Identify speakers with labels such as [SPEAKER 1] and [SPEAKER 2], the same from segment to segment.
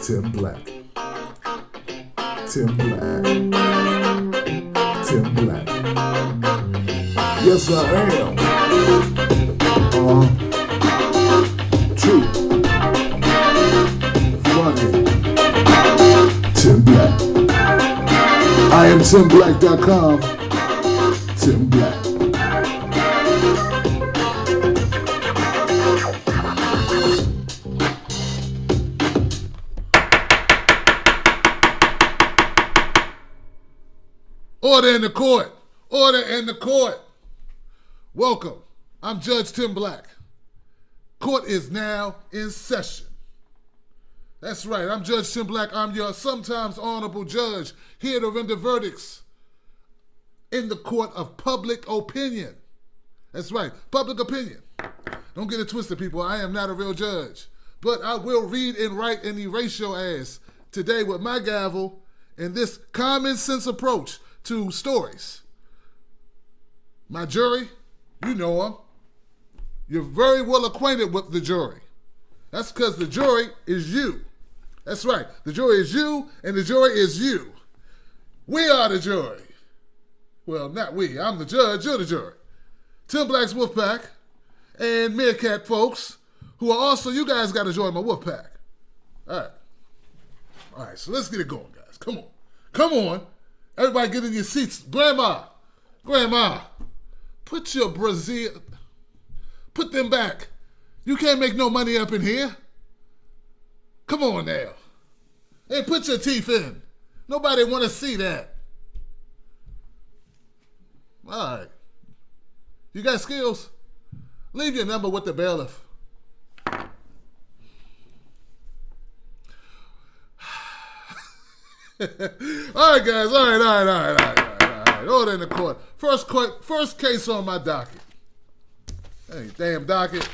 [SPEAKER 1] Tim Black. Tim Black. Tim Black. Yes, I am. True. Funny. Tim Black. I am TimBlack.com. Tim Black.
[SPEAKER 2] Order in the court. Order in the court. Welcome. I'm Judge Tim Black. Court is now in session. That's right. I'm Judge Tim Black. I'm your sometimes honorable judge, here to render verdicts in the court of public opinion. That's right. Public opinion. Don't get it twisted, people. I am not a real judge. But I will read and write and erase your ass today with my gavel and this common sense approach to stories. My jury, you know them. You're very well acquainted with the jury. That's because the jury is you. That's right. The jury is you, and the jury is you. We are the jury. Well, not we. I'm the judge. You're the jury. Tim Black's Wolfpack and Meerkat folks, who are also, you guys got to join my Wolfpack. All right. All right, so let's get it going, guys. Come on. Come on. Everybody get in your seats. Grandma, put your Brazil, put them back. You can't make no money up in here. Come on now. Hey, put your teeth in. Nobody want to see that. All right. You got skills? Leave your number with the bailiff. All right, guys. All right. Order in the court. First case on my docket. Hey, damn docket.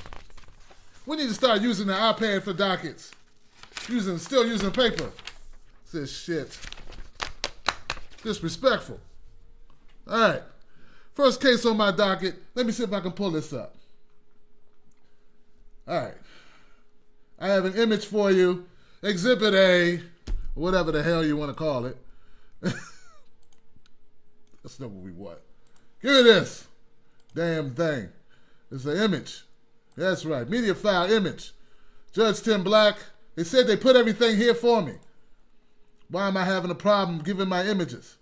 [SPEAKER 2] We need to start using the iPad for dockets. Still using paper. This shit. Disrespectful. All right. First case on my docket. Let me see if I can pull this up. All right. I have an image for you. Exhibit A. Whatever the hell you want to call it. That's not what we want. Give me this damn thing. It's an image. That's right. Media file image. Judge Tim Black. They said they put everything here for me. Why am I having a problem giving my images?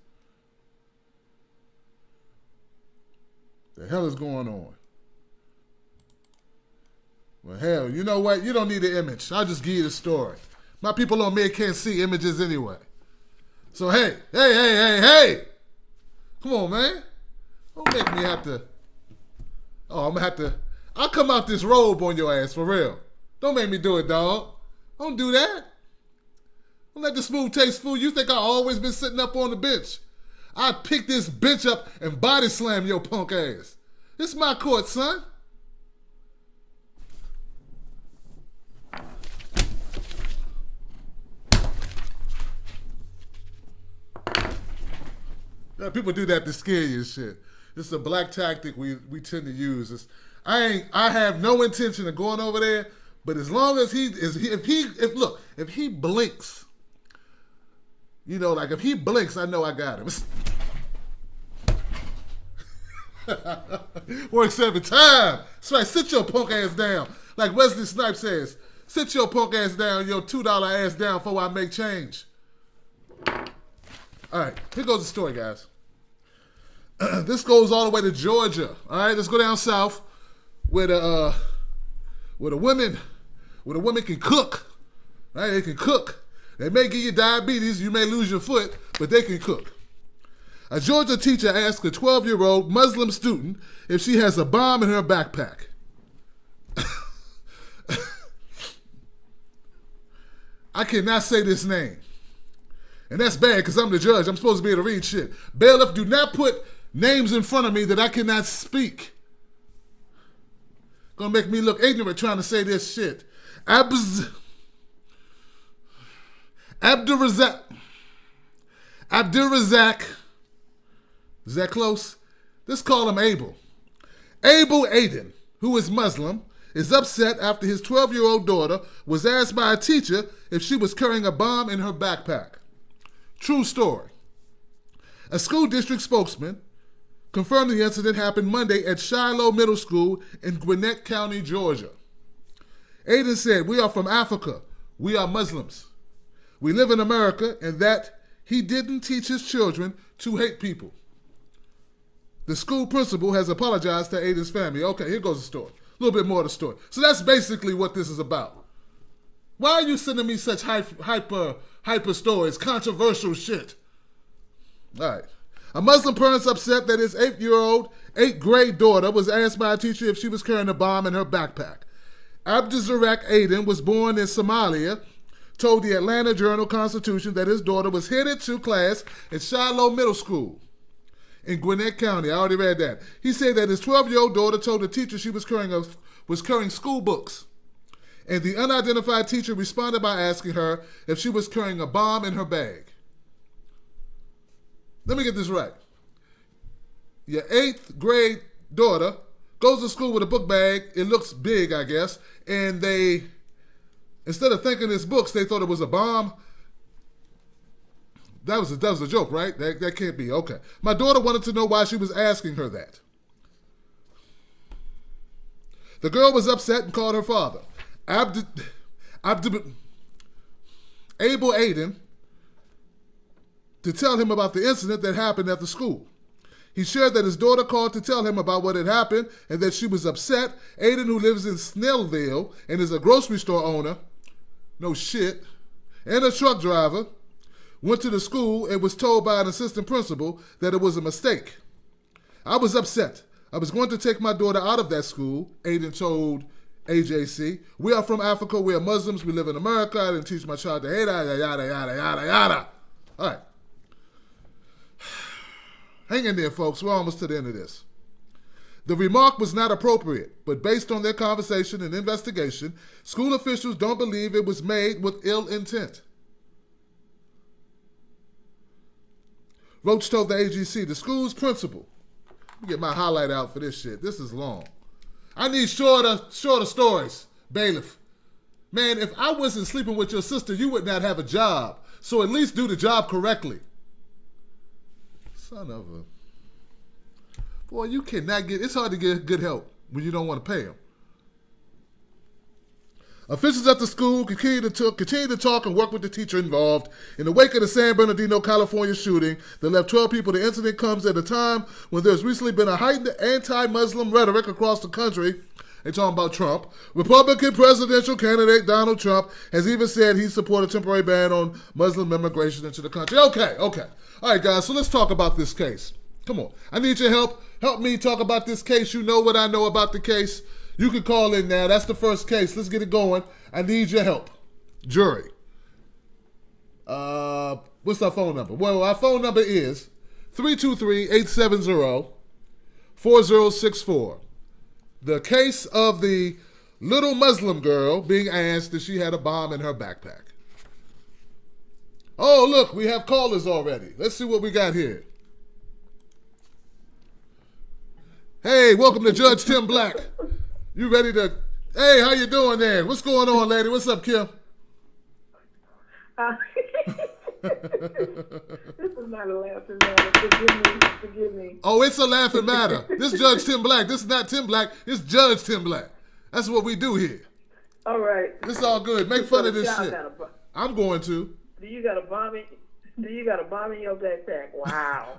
[SPEAKER 2] The hell is going on? Well, hell, you know what? You don't need an image. I'll just give you the story. My people on me can't see images anyway. So, hey. Come on, man. Don't make me have to. Oh, I'm going to have to. I'll come out this robe on your ass, for real. Don't make me do it, dog. Don't do that. Don't let the smooth taste fool. You think I've always been sitting up on the bench. I pick this bench up and body slam your punk ass. This is my court, son. Yeah, people do that to scare you and shit. This is a black tactic we tend to use. I have no intention of going over there, but as long as if he blinks, you know, like if he blinks, I know I got him. Works every time. That's right, sit your punk ass down. Like Wesley Snipes says, sit your punk ass down, your $2 ass down before I make change. All right, here goes the story, guys. This goes all the way to Georgia. All right, let's go down south where a woman can cook. Right, they can cook. They may give you diabetes, you may lose your foot, but they can cook. A Georgia teacher asked a 12-year-old Muslim student if she has a bomb in her backpack. I cannot say this name. And that's bad because I'm the judge. I'm supposed to be able to read shit. Bailiff, do not put names in front of me that I cannot speak. Gonna make me look ignorant trying to say this shit. Abdurazak. Is that close? Let's call him Abel. Abel Aden, who is Muslim, is upset after his 12-year-old daughter was asked by a teacher if she was carrying a bomb in her backpack. True story. A school district spokesman confirmed the incident happened Monday at Shiloh Middle School in Gwinnett County, Georgia. Aiden said, "We are from Africa. We are Muslims. We live in America," and that he didn't teach his children to hate people. The school principal has apologized to Aiden's family. Okay, here goes the story. A little bit more of the story. So that's basically what this is about. Why are you sending me such hyper stories, controversial shit? All right. A Muslim parent's upset that his 8th grade daughter was asked by a teacher if she was carrying a bomb in her backpack. Abdulrazak Aiden was born in Somalia, told the Atlanta Journal-Constitution that his daughter was headed to class at Shiloh Middle School in Gwinnett County. I already read that. He said that his 12-year-old daughter told the teacher she was carrying school books, and the unidentified teacher responded by asking her if she was carrying a bomb in her bag. Let me get this right. Your 8th grade daughter goes to school with a book bag. It looks big, I guess, and they, instead of thinking it's books, they thought it was a bomb. That was a joke, right? That can't be. Okay. My daughter wanted to know why she was asking her that. The girl was upset and called her father, Abel Aiden, to tell him about the incident that happened at the school. He shared that his daughter called to tell him about what had happened and that she was upset. Aiden, who lives in Snellville and is a grocery store owner, no shit, and a truck driver, went to the school and was told by an assistant principal that it was a mistake. "I was upset. I was going to take my daughter out of that school," Aiden told AJC. "We are from Africa. We are Muslims. We live in America. I didn't teach my child to hate, yada, yada, yada, yada, yada." All right. Hang in there, folks. We're almost to the end of this. The remark was not appropriate, but based on their conversation and investigation, school officials don't believe it was made with ill intent. Roach told the AGC, the school's principal. Let me get my highlight out for this shit. This is long. I need shorter stories, bailiff. Man, if I wasn't sleeping with your sister, you would not have a job. So at least do the job correctly. Son of a... Boy, you cannot get... It's hard to get good help when you don't want to pay them. Officials at the school continue to talk and work with the teacher involved. In the wake of the San Bernardino, California shooting that left 12 people, the incident comes at a time when there's recently been a heightened anti-Muslim rhetoric across the country. They're talking about Trump. Republican presidential candidate Donald Trump has even said he supported a temporary ban on Muslim immigration into the country. Okay. All right, guys, so let's talk about this case. Come on. I need your help. Help me talk about this case. You know what I know about the case. You can call in now. That's the first case. Let's get it going. I need your help. Jury. What's our phone number? Well, our phone number is 323-870-4064. The case of the little Muslim girl being asked if she had a bomb in her backpack. Oh, look, we have callers already. Let's see what we got here. Hey, welcome to Judge Tim Black. You ready to... Hey, how you doing there? What's going on, lady? What's up, Kim?
[SPEAKER 3] This is not a laughing matter. Forgive me.
[SPEAKER 2] Oh, it's a laughing matter. This Judge Tim Black. This is not Tim Black. It's Judge Tim Black. That's what we do here.
[SPEAKER 3] All right.
[SPEAKER 2] It's all good. Make fun of this shit. I'm going to.
[SPEAKER 3] Do you got a bomb in your backpack? Wow.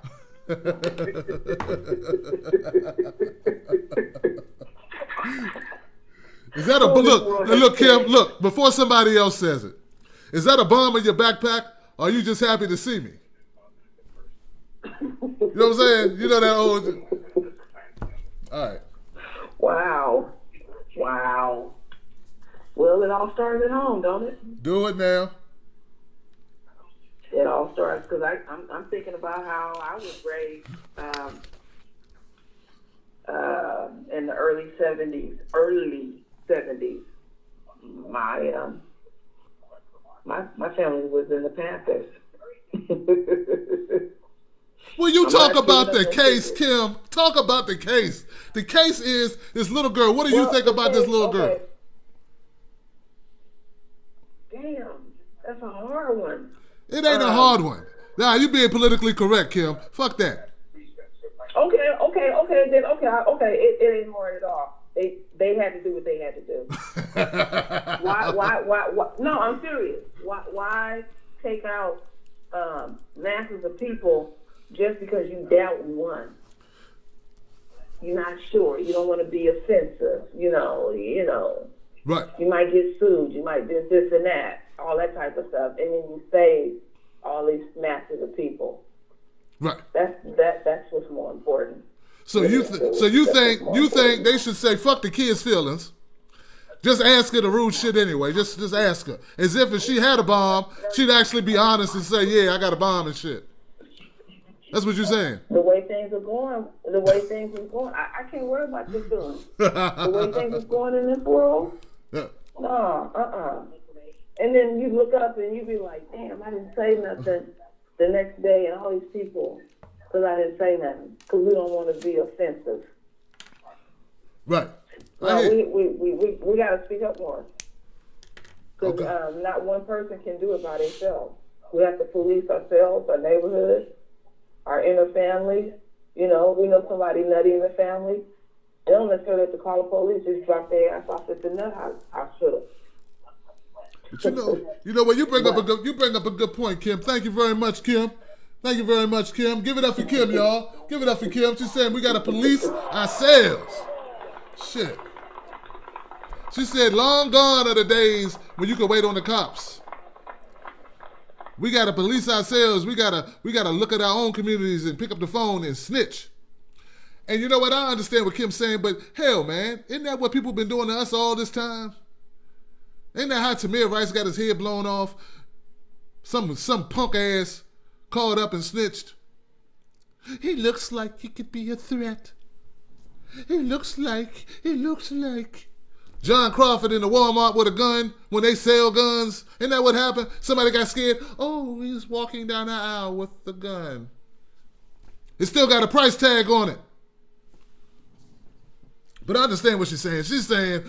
[SPEAKER 2] Is that a look, Kim? Look, before somebody else says it, is that a bomb in your backpack? Or are you just happy to see me? You know what I'm saying? You know that old... All right.
[SPEAKER 3] Wow. Well, it all starts at home, don't it?
[SPEAKER 2] Do it now.
[SPEAKER 3] It all starts because I'm thinking about how I was raised in the early 70s. My family was in the Panthers.
[SPEAKER 2] Will you
[SPEAKER 3] I'm
[SPEAKER 2] talk
[SPEAKER 3] not
[SPEAKER 2] about
[SPEAKER 3] giving
[SPEAKER 2] the
[SPEAKER 3] up no
[SPEAKER 2] case,
[SPEAKER 3] secret.
[SPEAKER 2] Kim? Talk about the case. The case is this little girl. What do you
[SPEAKER 3] Well,
[SPEAKER 2] think
[SPEAKER 3] the
[SPEAKER 2] about this
[SPEAKER 3] case-
[SPEAKER 2] little
[SPEAKER 3] okay.
[SPEAKER 2] girl?
[SPEAKER 3] Damn, that's a hard one.
[SPEAKER 2] It ain't a hard one. Nah, you being politically correct, Kim. Fuck that.
[SPEAKER 3] Okay. Then okay. It ain't hard at all. They had to do what they had to do. Why? No, I'm serious. Why take out masses of people just because you doubt one? You're not sure. You don't want to be offensive. You know.
[SPEAKER 2] Right.
[SPEAKER 3] You might get sued. You might do this and that, all that type of stuff, and then you save all these masses of people.
[SPEAKER 2] Right.
[SPEAKER 3] That's what's more important.
[SPEAKER 2] So you think they should say fuck the kids' feelings? Just ask her the rude shit anyway. Just ask her. As if she had a bomb, she'd actually be honest and say, yeah, I got a bomb and shit. That's what you're saying.
[SPEAKER 3] The way things are going, I can't worry about your feelings. The way things are going in this world,
[SPEAKER 2] Yeah.
[SPEAKER 3] no, And then you look up and you be like, damn, I didn't say nothing the next day, and all these people, because I didn't say nothing, because we don't want to be offensive.
[SPEAKER 2] Right.
[SPEAKER 3] No, we got to speak up more. Because not one person can do it by themselves. We have to police ourselves, our neighborhood, our inner family. You know, we know somebody nutty in the family. They don't necessarily have to call the police. Just drop their ass off at the nut hospital.
[SPEAKER 2] But you know what? You bring up a good point, Kim. Thank you very much, Kim. Thank you very much, Kim. Give it up for Kim, y'all. Give it up for Kim. She's saying we got to police ourselves. Shit. She said, long gone are the days when you could wait on the cops. We got to police ourselves. We got to look at our own communities and pick up the phone and snitch. And you know what? I understand what Kim's saying, but hell, man, isn't that what people been doing to us all this time? Ain't that how Tamir Rice got his head blown off? Some punk ass called up and snitched. He looks like he could be a threat. He looks like. John Crawford in the Walmart with a gun when they sell guns. Isn't that what happened? Somebody got scared. Oh, he's walking down the aisle with the gun. It still got a price tag on it. But I understand what she's saying. She's saying,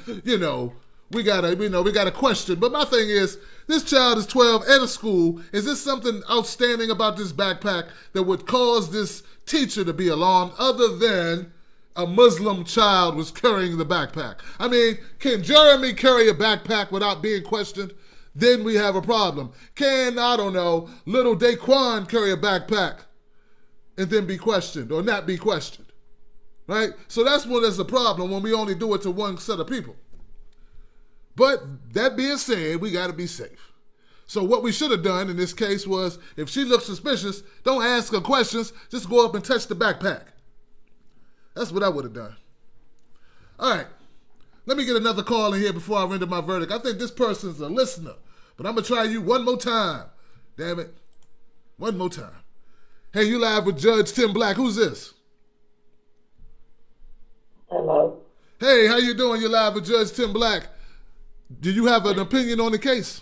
[SPEAKER 2] we gotta question. But my thing is, this child is 12 at a school. Is this something outstanding about this backpack that would cause this teacher to be alarmed other than a Muslim child was carrying the backpack? I mean, can Jeremy carry a backpack without being questioned? Then we have a problem. Can, I don't know, little Daquan carry a backpack and then be questioned or not be questioned? Right? So that's when there's a problem, when we only do it to one set of people. But that being said, we got to be safe. So what we should have done in this case was, if she looks suspicious, don't ask her questions, just go up and touch the backpack. That's what I would have done. All right. Let me get another call in here before I render my verdict. I think this person's a listener, but I'm going to try you one more time. Damn it. One more time. Hey, you live with Judge Tim Black. Who's this?
[SPEAKER 3] Hello.
[SPEAKER 2] Hey, how you doing? You're live with Judge Tim Black. Do you have an opinion on the case?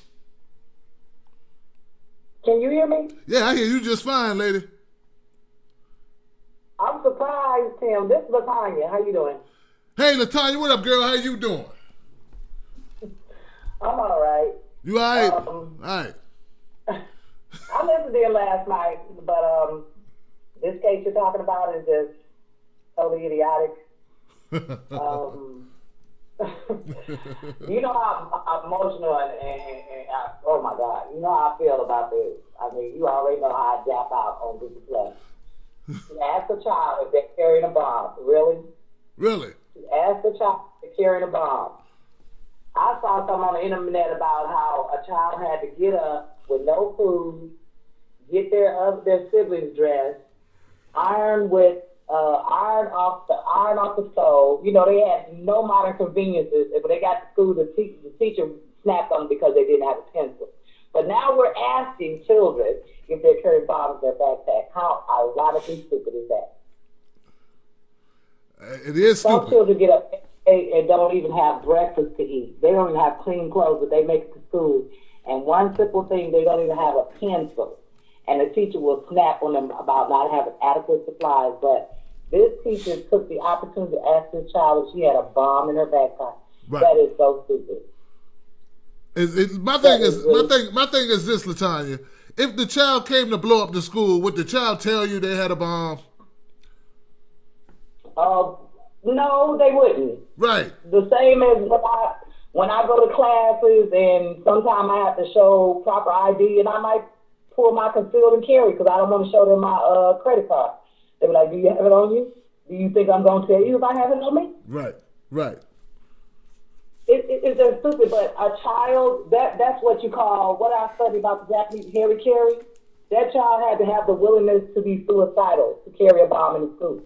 [SPEAKER 4] Can you hear me?
[SPEAKER 2] Yeah, I hear you just fine, lady.
[SPEAKER 4] I'm surprised, Tim. This is LaTanya. How you doing?
[SPEAKER 2] Hey, LaTanya, what up, girl? How you doing?
[SPEAKER 4] I'm all right.
[SPEAKER 2] You all right? All right.
[SPEAKER 4] I listened in last night, but this case you're talking about is just totally idiotic. You know how I'm emotional and oh my God, you know how I feel about this. I mean, you already know how I jump out on Google Plus. You ask a child if they're carrying a bomb. Really?
[SPEAKER 2] Really?
[SPEAKER 4] You ask a child if they're carrying a bomb. I saw something on the internet about how a child had to get up with no food, get their siblings dressed, iron off the stove. You know, they had no modern conveniences. When they got to school, the teacher snapped them because they didn't have a pencil. But now we're asking children if they're carrying bombs in their backpack. How ironically stupid is that?
[SPEAKER 2] It is stupid.
[SPEAKER 4] Some children get up and don't even have breakfast to eat. They don't even have clean clothes that they make it to school. And one simple thing, they don't even have a pencil. and the teacher will snap on them about not having adequate supplies. But this teacher took the opportunity to ask this child if she had a bomb in her backpack.
[SPEAKER 2] Right.
[SPEAKER 4] That is so stupid.
[SPEAKER 2] My thing is this, Latanya. If the child came to blow up the school, would the child tell you they had a bomb?
[SPEAKER 4] No, they wouldn't.
[SPEAKER 2] Right.
[SPEAKER 4] The same as when I go to classes and sometimes I have to show proper ID and I might pull my concealed and carry because I don't want to show them my credit card. They be like, do you have it on you? Do you think I'm going to tell you if I have it on me?
[SPEAKER 2] Right, right.
[SPEAKER 4] It's just stupid, but a child, that's what you call, what I studied about the Japanese Harry Carey, that child had to have the willingness to be suicidal, to carry a bomb in the school.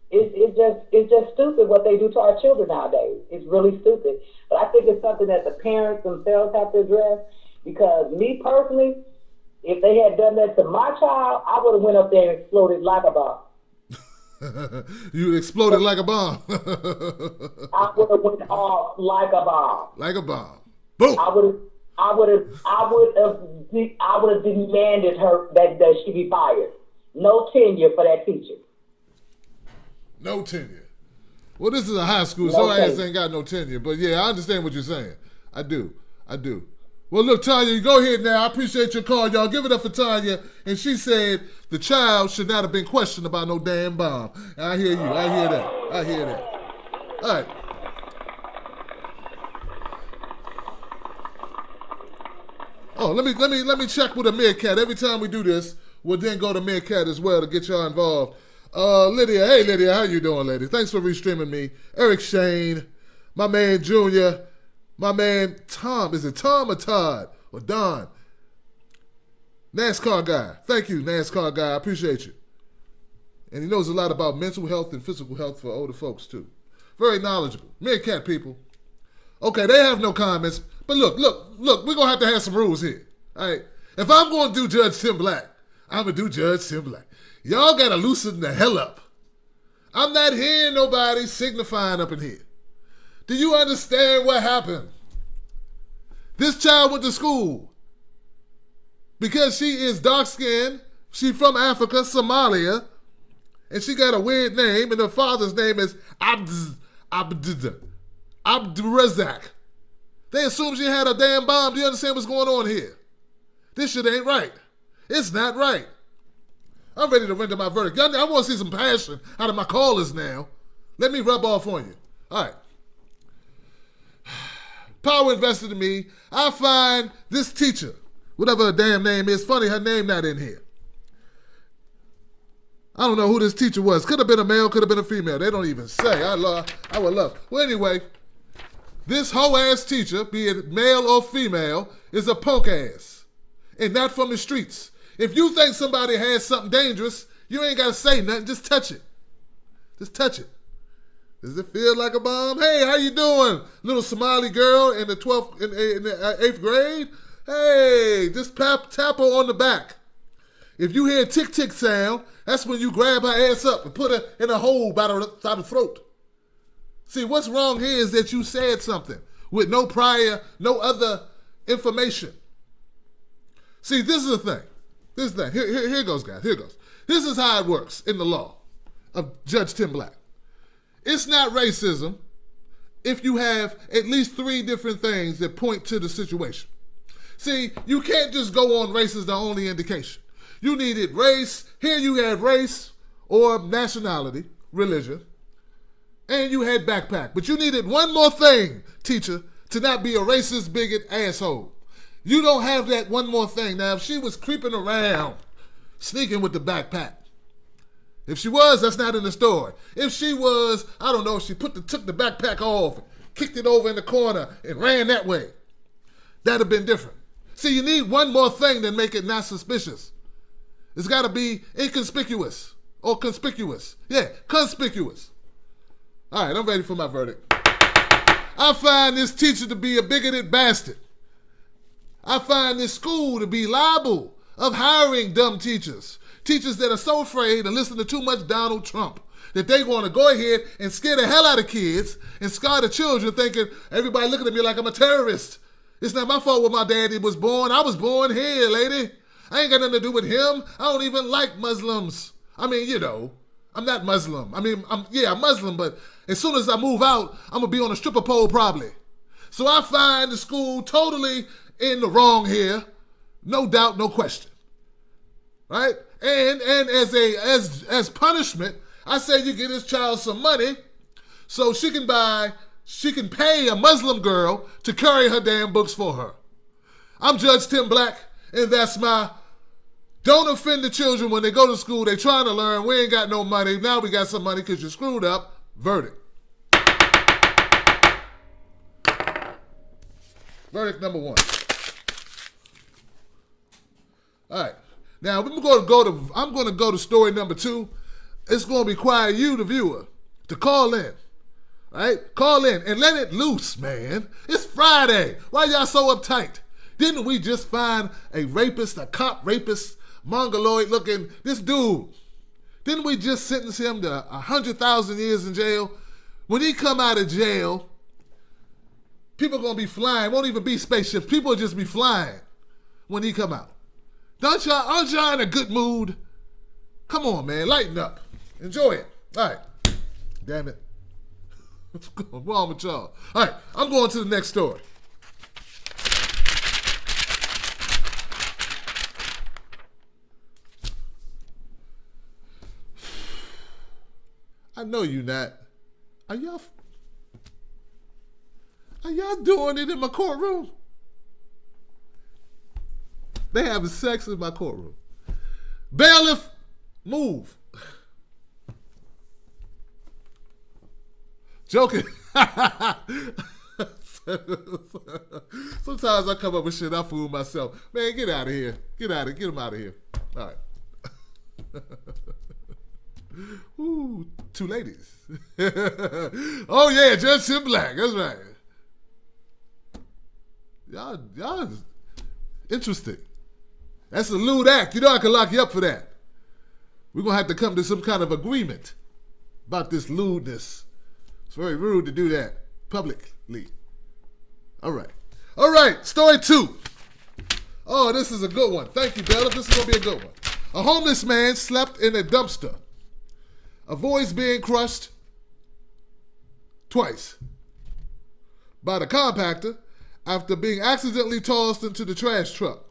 [SPEAKER 4] It's just stupid what they do to our children nowadays. It's really stupid. But I think it's something that the parents themselves have to address, because me personally, if they had done that to my child, I would have went up there and exploded like a bomb.
[SPEAKER 2] You exploded like a bomb.
[SPEAKER 4] I would have went off like a bomb.
[SPEAKER 2] Like a bomb. Boom.
[SPEAKER 4] I would have demanded her that she be fired. No tenure for that teacher.
[SPEAKER 2] No tenure. Well, this is a high school, so her ass ain't got no tenure. But yeah, I understand what you're saying. I do. Well, look, Tanya, you go ahead now. I appreciate your call, y'all. Give it up for Tanya. And she said the child should not have been questioned about no damn bomb. And I hear you. I hear that. All right. Oh, let me check with a Meerkat. Every time we do this, we'll then go to Meerkat as well to get y'all involved. Lydia. Hey, Lydia. How you doing, lady? Thanks for restreaming me. Eric Shane, my man Junior, my man Tom. Is it Tom or Todd or Don? NASCAR guy. Thank you, NASCAR guy. I appreciate you. And he knows a lot about mental health and physical health for older folks, too. Very knowledgeable. Meerkat people. Okay, they have no comments. But look, we're going to have to have some rules here. All right? If I'm going to do Judge Tim Black, I'm going to do Judge Tim Black. Y'all got to loosen the hell up. I'm not hearing nobody signifying up in here. Do you understand what happened? This child went to school because she is dark-skinned. She's from Africa, Somalia, and she got a weird name, and her father's name is Abdurazak. They assume she had a damn bomb. Do you understand what's going on here? This shit ain't right. It's not right. I'm ready to render my verdict. I want to see some passion out of my callers now. Let me rub off on you. All right. Power invested in me. I find this teacher, whatever her damn name is, funny her name not in here. I don't know who this teacher was. Could have been a male, could have been a female. They don't even say. I would love. Well, anyway, this hoe-ass teacher, be it male or female, is a punk ass. And not from the streets. If you think somebody has something dangerous, you ain't got to say nothing. Just touch it. Just touch it. Does it feel like a bomb? Hey, how you doing? Little Somali girl in the 12th, in the 8th grade? Hey, just tap her on the back. If you hear a tick-tick sound, that's when you grab her ass up and put her in a hole by the throat. See, what's wrong here is that you said something with no other information. See, this is the thing. Here goes, guys. Here goes. This is how it works in the law of Judge Tim Black. It's not racism if you have at least 3 different things that point to the situation. See, you can't just go on race as the only indication. You needed race. Here you have race or nationality, religion, and you had backpack. But you needed one more thing, teacher, to not be a racist, bigot, asshole. You don't have that one more thing. Now, if she was creeping around, sneaking with the backpack, if she was, that's not in the story. If she was, I don't know, if she took the backpack off, kicked it over in the corner, and ran that way, that'd have been different. See, you need one more thing to make it not suspicious. It's got to be inconspicuous or conspicuous. Yeah, conspicuous. All right, I'm ready for my verdict. I find this teacher to be a bigoted bastard. I find this school to be liable of hiring dumb teachers. Teachers that are so afraid and listen to too much Donald Trump that they want to go ahead and scare the hell out of kids and scar the children thinking everybody looking at me like I'm a terrorist. It's not my fault where my daddy was born. I was born here, lady. I ain't got nothing to do with him. I don't even like Muslims. I mean, you know, I'm not Muslim. I mean, I'm Muslim, but as soon as I move out, I'm going to be on a stripper pole probably. So I find the school totally in the wrong here. No doubt, no question. Right? And as punishment, I say you get this child some money so she can pay a Muslim girl to carry her damn books for her. I'm Judge Tim Black, and that's my don't offend the children when they go to school. They trying to learn. We ain't got no money. Now we got some money because you screwed up. Verdict. Verdict number 1. All right. Now I'm going to go to story number 2. It's going to require you, the viewer, to call in. Right? Call in and let it loose, man. It's Friday. Why y'all so uptight? Didn't we just find a rapist, a cop rapist, mongoloid looking, this dude? Didn't we just sentence him to 100,000 years in jail? When he come out of jail, people gonna be flying. Won't even be spaceships. People will just be flying when he come out. Aren't y'all in a good mood? Come on, man. Lighten up. Enjoy it. All right. Damn it. What's going wrong with y'all? All right. I'm going to the next story. I know you not. Are y'all doing it in my courtroom? They having sex in my courtroom. Bailiff, move. Joking. Sometimes I come up with shit, I fool myself. Man, get out of here. Get him out of here. All right. Ooh, 2 ladies. Oh yeah, Judge Tim Black. That's right. Y'all interesting. That's a lewd act. You know I can lock you up for that. We're going to have to come to some kind of agreement about this lewdness. It's very rude to do that publicly. All right, story 2. Oh, this is a good one. Thank you, Bella. This is going to be a good one. A homeless man slept in a dumpster. Avoids being crushed twice by the compactor after being accidentally tossed into the trash truck.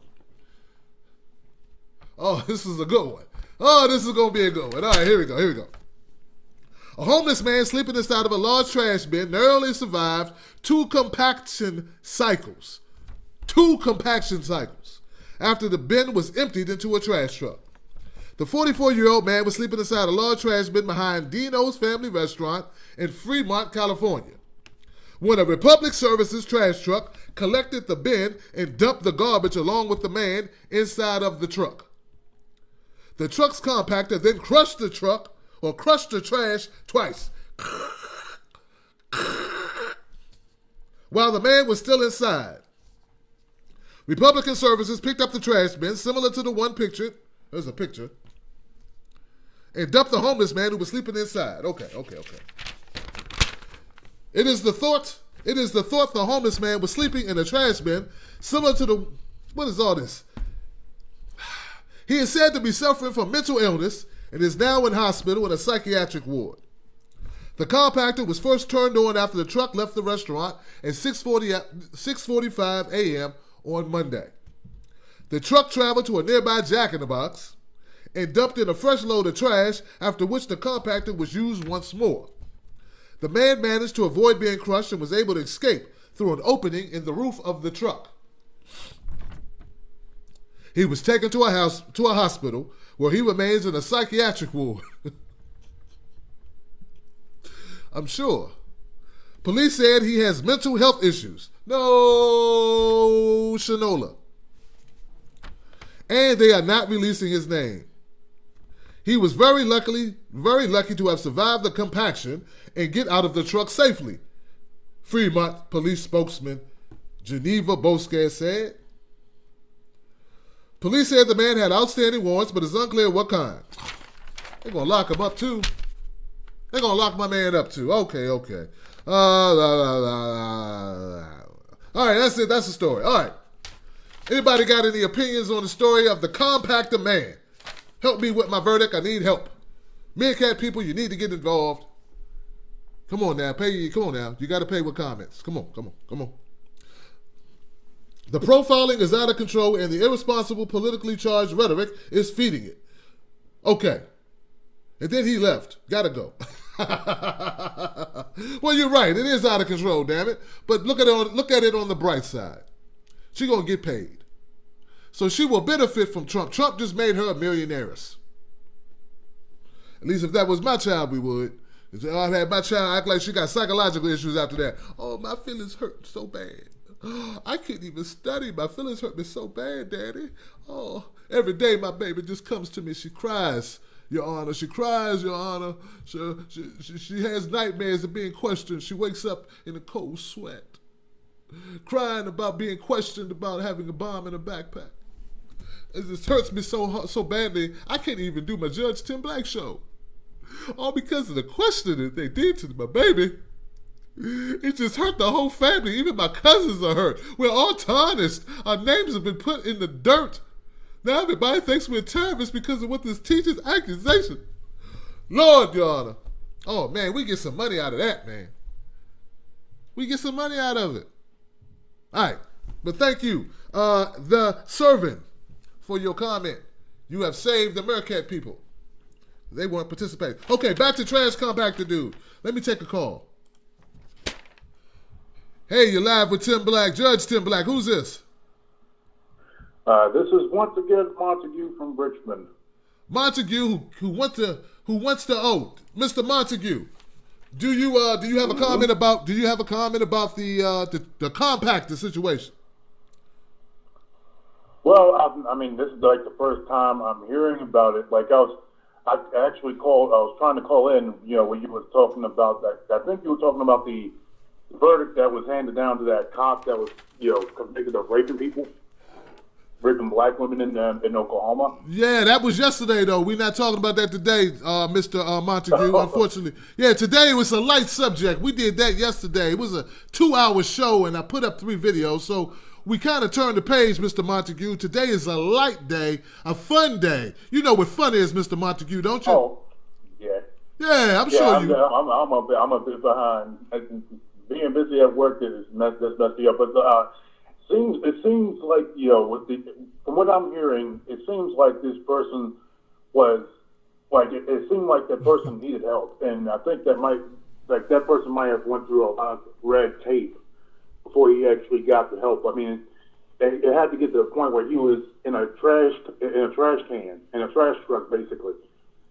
[SPEAKER 2] Oh, this is a good one. Oh, this is going to be a good one. All right, here we go. A homeless man sleeping inside of a large trash bin narrowly survived 2 compaction cycles. 2 compaction cycles after the bin was emptied into a trash truck. The 44-year-old man was sleeping inside a large trash bin behind Dino's Family Restaurant in Fremont, California, when a Republic Services trash truck collected the bin and dumped the garbage along with the man inside of the truck. The truck's compactor then crushed the trash twice while the man was still inside. Republican Services picked up the trash bin, similar to the one pictured. There's a picture. And dumped the homeless man who was sleeping inside. Okay. It is the thought the homeless man was sleeping in a trash bin, similar to the, what is all this? He is said to be suffering from mental illness and is now in hospital in a psychiatric ward. The compactor was first turned on after the truck left the restaurant at 6:45 a.m. on Monday. The truck traveled to a nearby Jack in the Box and dumped in a fresh load of trash, after which the compactor was used once more. The man managed to avoid being crushed and was able to escape through an opening in the roof of the truck. He was taken to a hospital where he remains in a psychiatric ward. I'm sure. Police said he has mental health issues. No, Shanola. And they are not releasing his name. He was very lucky to have survived the compaction and get out of the truck safely, Fremont police spokesman Geneva Bosquet said. Police said the man had outstanding warrants, but it's unclear what kind. They're going to lock him up too. They're going to lock my man up too. Okay. All All right, that's it. That's the story. All right. Anybody got any opinions on the story of the compactor man? Help me with my verdict. I need help. Meerkat people, you need to get involved. Come on now. Come on now. You got to pay with comments. Come on. The profiling is out of control and the irresponsible, politically charged rhetoric is feeding it. Okay. And then he left. Gotta go. Well, you're right. It is out of control, damn it. But look at it on the bright side. She gonna get paid. So she will benefit from Trump. Trump just made her a millionaires. At least if that was my child, we would. If I had my child act like she got psychological issues after that. Oh, my feelings hurt so bad. I can't even study. My feelings hurt me so bad, Daddy. Oh, every day my baby just comes to me. She cries, Your Honor. She cries, Your Honor. She has nightmares of being questioned. She wakes up in a cold sweat, crying about being questioned about having a bomb in her backpack. It just hurts me so badly, I can't even do my Judge Tim Black show. All because of the questioning that they did to my baby. It just hurt the whole family. Even my cousins are hurt. We're all tarnished. Our names have been put in the dirt. Now everybody thinks we're terrorists because of what this teacher's accusation. Lord, Your Honor. Oh, man, we get some money out of that, man. We get some money out of it. All right. But thank you, the servant, for your comment. You have saved the Meerkat people. They weren't participating. Okay, back to Trash Compactor Dude. Let me take a call. Hey, you're live with Tim Black. Judge Tim Black. Who's this?
[SPEAKER 5] This is once again Montague from Richmond.
[SPEAKER 2] Montague, who wants to oath. Mr. Montague, do you have a comment about the compactor situation?
[SPEAKER 5] Well, I mean, this is like the first time I'm hearing about it. Like I was trying to call in, when you were talking about that. I think you were talking about the verdict that was handed down to that cop that was, convicted of raping people, raping black women in Oklahoma.
[SPEAKER 2] Yeah, that was yesterday, though. We're not talking about that today, Mr. Montague, unfortunately. Yeah, today was a light subject. We did that yesterday. It was a 2-hour show, and I put up 3 videos, so we kind of turned the page, Mr. Montague. Today is a light day, a fun day. You know what fun is, Mr. Montague, don't you?
[SPEAKER 5] Oh, yeah.
[SPEAKER 2] Yeah, I'm sure you.
[SPEAKER 5] I'm a bit behind. Being busy at work is messed me up. But it seems like from what I'm hearing, it seems like this person was like it seemed like that person needed help, and I think that person might have went through a lot of red tape before he actually got the help. I mean, it had to get to the point where he was in a trash can, in a trash truck, basically,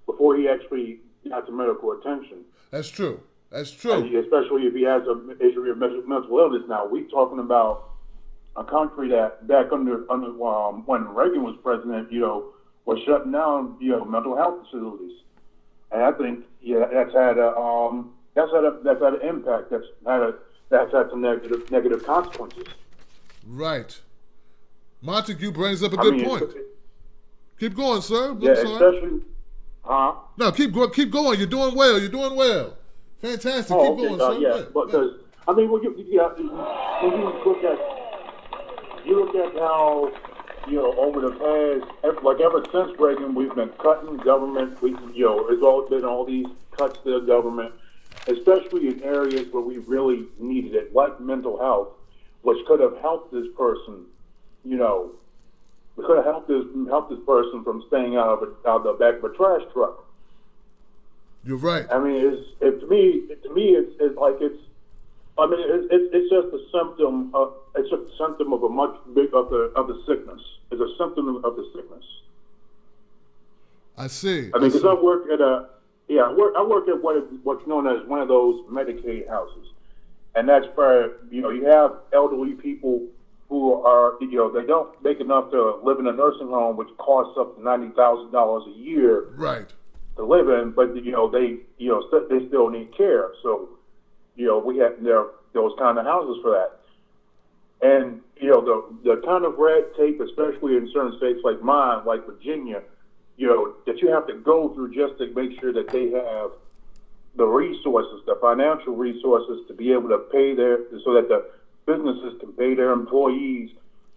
[SPEAKER 5] before he actually got to medical attention.
[SPEAKER 2] That's true. That's true.
[SPEAKER 5] Especially if he has an issue of mental illness. Now, we're talking about a country that back under when Reagan was president, was shutting down, mental health facilities, and I think that's had an impact. That's had some negative consequences.
[SPEAKER 2] Right. Montague brings up a good point. Keep going, sir.
[SPEAKER 5] Yeah, especially.
[SPEAKER 2] No, keep going. You're doing well. Fantastic. Keep going, sir.
[SPEAKER 5] Yeah, because I mean, when you look at how over the past, ever since Reagan, we've been cutting government. It's always been all these cuts to the government, especially in areas where we really needed it, like mental health, which could have helped this person. We could have helped this person from staying out of the back of a trash truck.
[SPEAKER 2] You're right.
[SPEAKER 5] I mean, it's just a symptom of a much bigger of the sickness. It's a symptom of the sickness.
[SPEAKER 2] I see.
[SPEAKER 5] I mean, because I work at what's known as one of those Medicaid houses, and that's where you have elderly people who are they don't make enough to live in a nursing home, which costs up to $90,000 a year.
[SPEAKER 2] Right.
[SPEAKER 5] To live in, but they still need care. So we have those kind of houses for that. And the kind of red tape, especially in certain states like mine, like Virginia, that you have to go through just to make sure that they have the resources, the financial resources to be able to pay so that businesses can pay their employees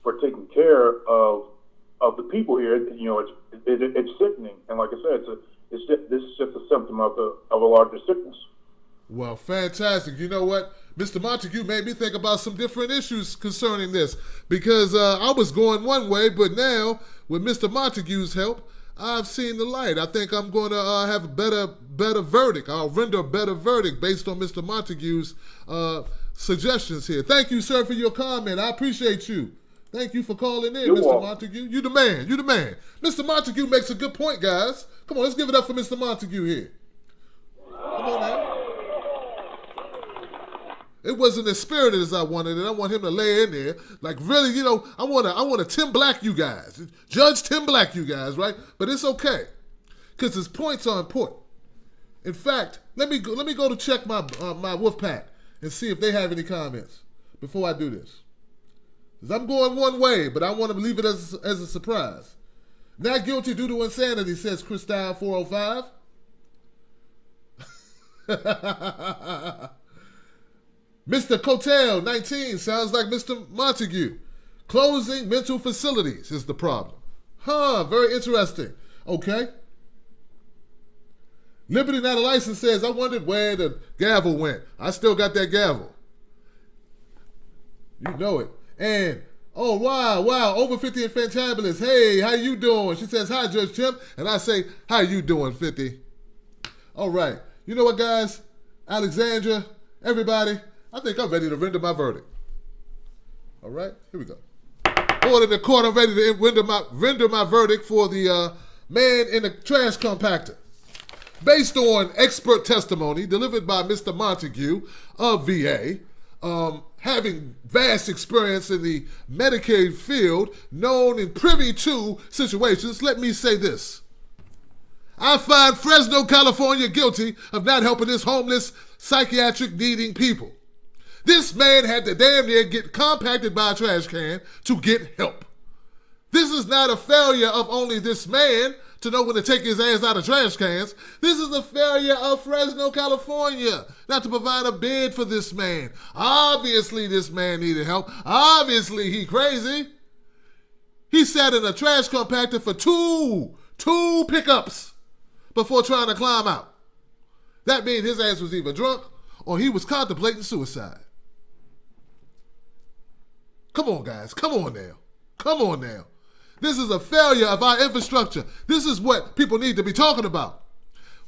[SPEAKER 5] for taking care of the people here. You know, it's sickening, and like I said, this is just a symptom of a larger sickness.
[SPEAKER 2] Well, fantastic. You know what? Mr. Montague made me think about some different issues concerning this, because I was going one way, but now with Mr. Montague's help, I've seen the light. I think I'm going to have a better verdict. I'll render a better verdict based on Mr. Montague's suggestions here. Thank you, sir, for your comment. I appreciate you. Thank you for calling in, Mr.
[SPEAKER 5] welcome.
[SPEAKER 2] Montague. You the man. You the man. Mr. Montague makes a good point, guys. Come on, let's give it up for Mr. Montague here. Come on now. It wasn't as spirited as I wanted it. I want him to lay in there. Like, really, you know, I want to Tim Black you guys. Judge Tim Black you guys, right? But it's okay, because his points are important. In fact, let me go to check my wolf pack and see if they have any comments before I do this. Because I'm going one way, but I want to leave it as a surprise. Not guilty due to insanity, says Cristal 405. Mr. Cotel, 19, sounds like Mr. Montague. Closing mental facilities is the problem. Very interesting. Okay. Liberty Not a License says, I wondered where the gavel went. I still got that gavel. You know it. And, oh, wow, over 50 and fantabulous. Hey, how you doing? She says, hi, Judge Tim. And I say, how you doing, 50? All right. You know what, guys? Alexandra, everybody, I think I'm ready to render my verdict. All right, here we go. Order in the court, I'm ready to render my verdict for the man in the trash compactor. Based on expert testimony delivered by Mr. Montague of VA, having vast experience in the Medicaid field, known and privy to situations, let me say this. I find Fresno, California guilty of not helping this homeless, psychiatric needing people. This man had to damn near get compacted by a trash can to get help. This is not a failure of only this man to know when to take his ass out of trash cans. This is a failure of Fresno, California, not to provide a bed for this man. Obviously, this man needed help. Obviously, he crazy. He sat in a trash compactor for two pickups before trying to climb out. That means his ass was either drunk or he was contemplating suicide. Come on, guys. Come on now. This is a failure of our infrastructure. This is what people need to be talking about.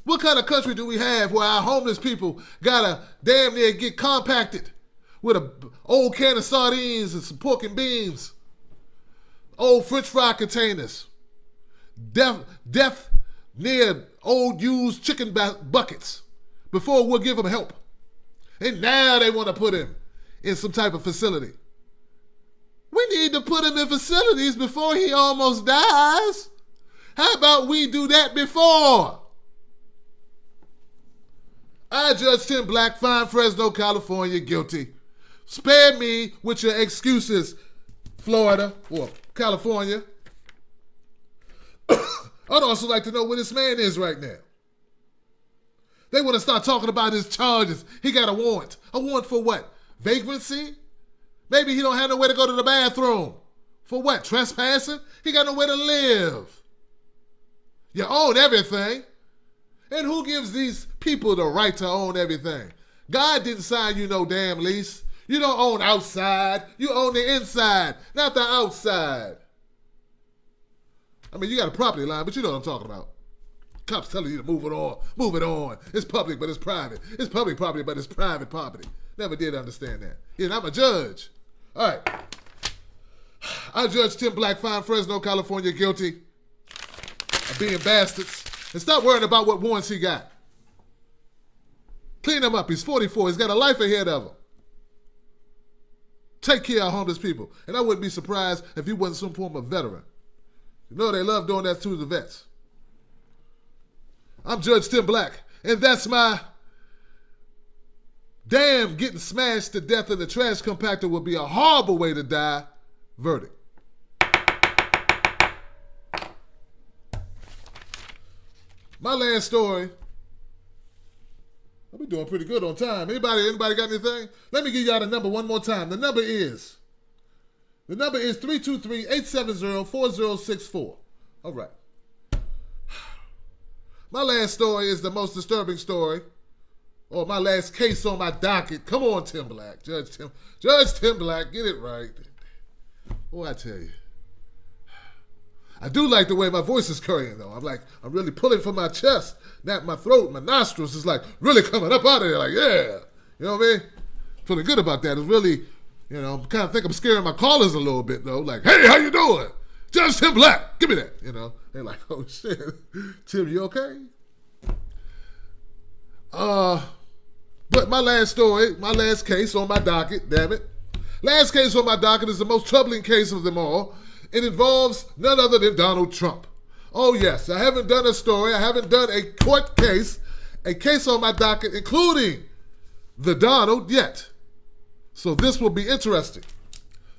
[SPEAKER 2] What kind of country do we have where our homeless people gotta damn near get compacted with an old can of sardines and some pork and beans, old French fry containers, death near old used chicken buckets before we'll give them help? And now they want to put him in some type of facility. We need to put him in facilities before he almost dies. How about we do that before? I, Judge Tim Black, find Fresno, California guilty. Spare me with your excuses, Florida or California. I'd also like to know where this man is right now. They want to start talking about his charges. He got a warrant. A warrant for what? Vagrancy? Maybe he don't have nowhere to go to the bathroom. For what? Trespassing? He got nowhere to live. You own everything. And who gives these people the right to own everything? God didn't sign you no damn lease. You don't own outside. You own the inside, not the outside. I mean, you got a property line, but you know what I'm talking about. Cops telling you to move it on. Move it on. It's public, but it's private. It's public property, but it's private property. Never did understand that. And I'm a judge. All right. I, Judge Tim Black, find Fresno, California guilty of being bastards. And stop worrying about what warrants he got. Clean him up. He's 44. He's got a life ahead of him. Take care of homeless people. And I wouldn't be surprised if he wasn't some form of veteran. You know they love doing that to the vets. I'm Judge Tim Black, and that's my damn getting smashed to death in the trash compactor would be a horrible way to die verdict. My last story I've been doing pretty good on time. Anybody got anything? Let me give y'all the number one more time. The number is 323-870-4064. All right. My last story is the most disturbing story, or my last case on my docket. Come on, Tim Black. Judge Tim Black, get it right. Oh, I tell you. I do like the way my voice is carrying, though. I'm really pulling from my chest. Not my throat, my nostrils is like really coming up out of there, like, yeah. You know what I mean? Feeling good about that. It's really, I kind of think I'm scaring my callers a little bit, though. Like, hey, how you doing? Judge Tim Black, give me that. They're like, oh, shit. Tim, you okay? But my last case on my docket, damn it. Last case on my docket is the most troubling case of them all. It involves none other than Donald Trump. Oh, yes, I haven't done a story. I haven't done a court case, a case on my docket, including the Donald yet. So this will be interesting.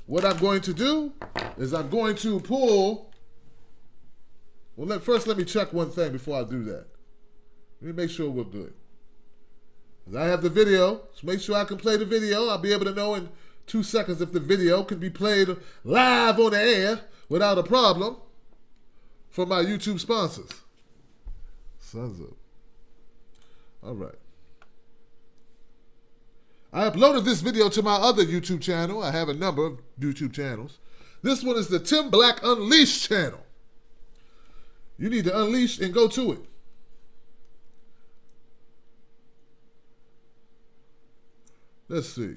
[SPEAKER 2] What I'm going to do is I'm going to pull... Well, first let me check one thing before I do that. Let me make sure we're good. I have the video, so make sure I can play the video. I'll be able to know in 2 seconds if the video can be played live on the air without a problem for my YouTube sponsors. Sons of... All right. I uploaded this video to my other YouTube channel. I have a number of YouTube channels. This one is the Tim Black Unleashed channel. You need to unleash and go to it. Let's see.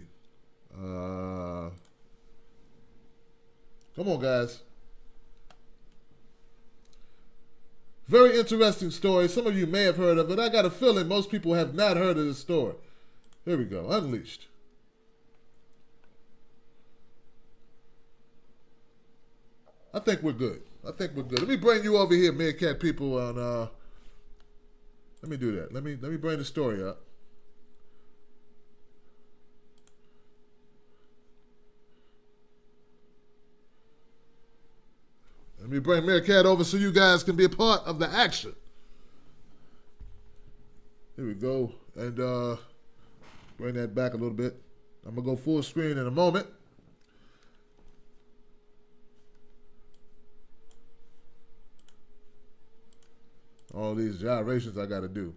[SPEAKER 2] Come on, guys. Very interesting story. Some of you may have heard of it. I got a feeling most people have not heard of this story. Here we go. Unleashed. I think we're good. Let me bring you over here, Meerkat people, on let me do that. Let me bring the story up. Let me bring Meerkat over so you guys can be a part of the action. Here we go. And bring that back a little bit. I'm going to go full screen in a moment. All these gyrations I got to do.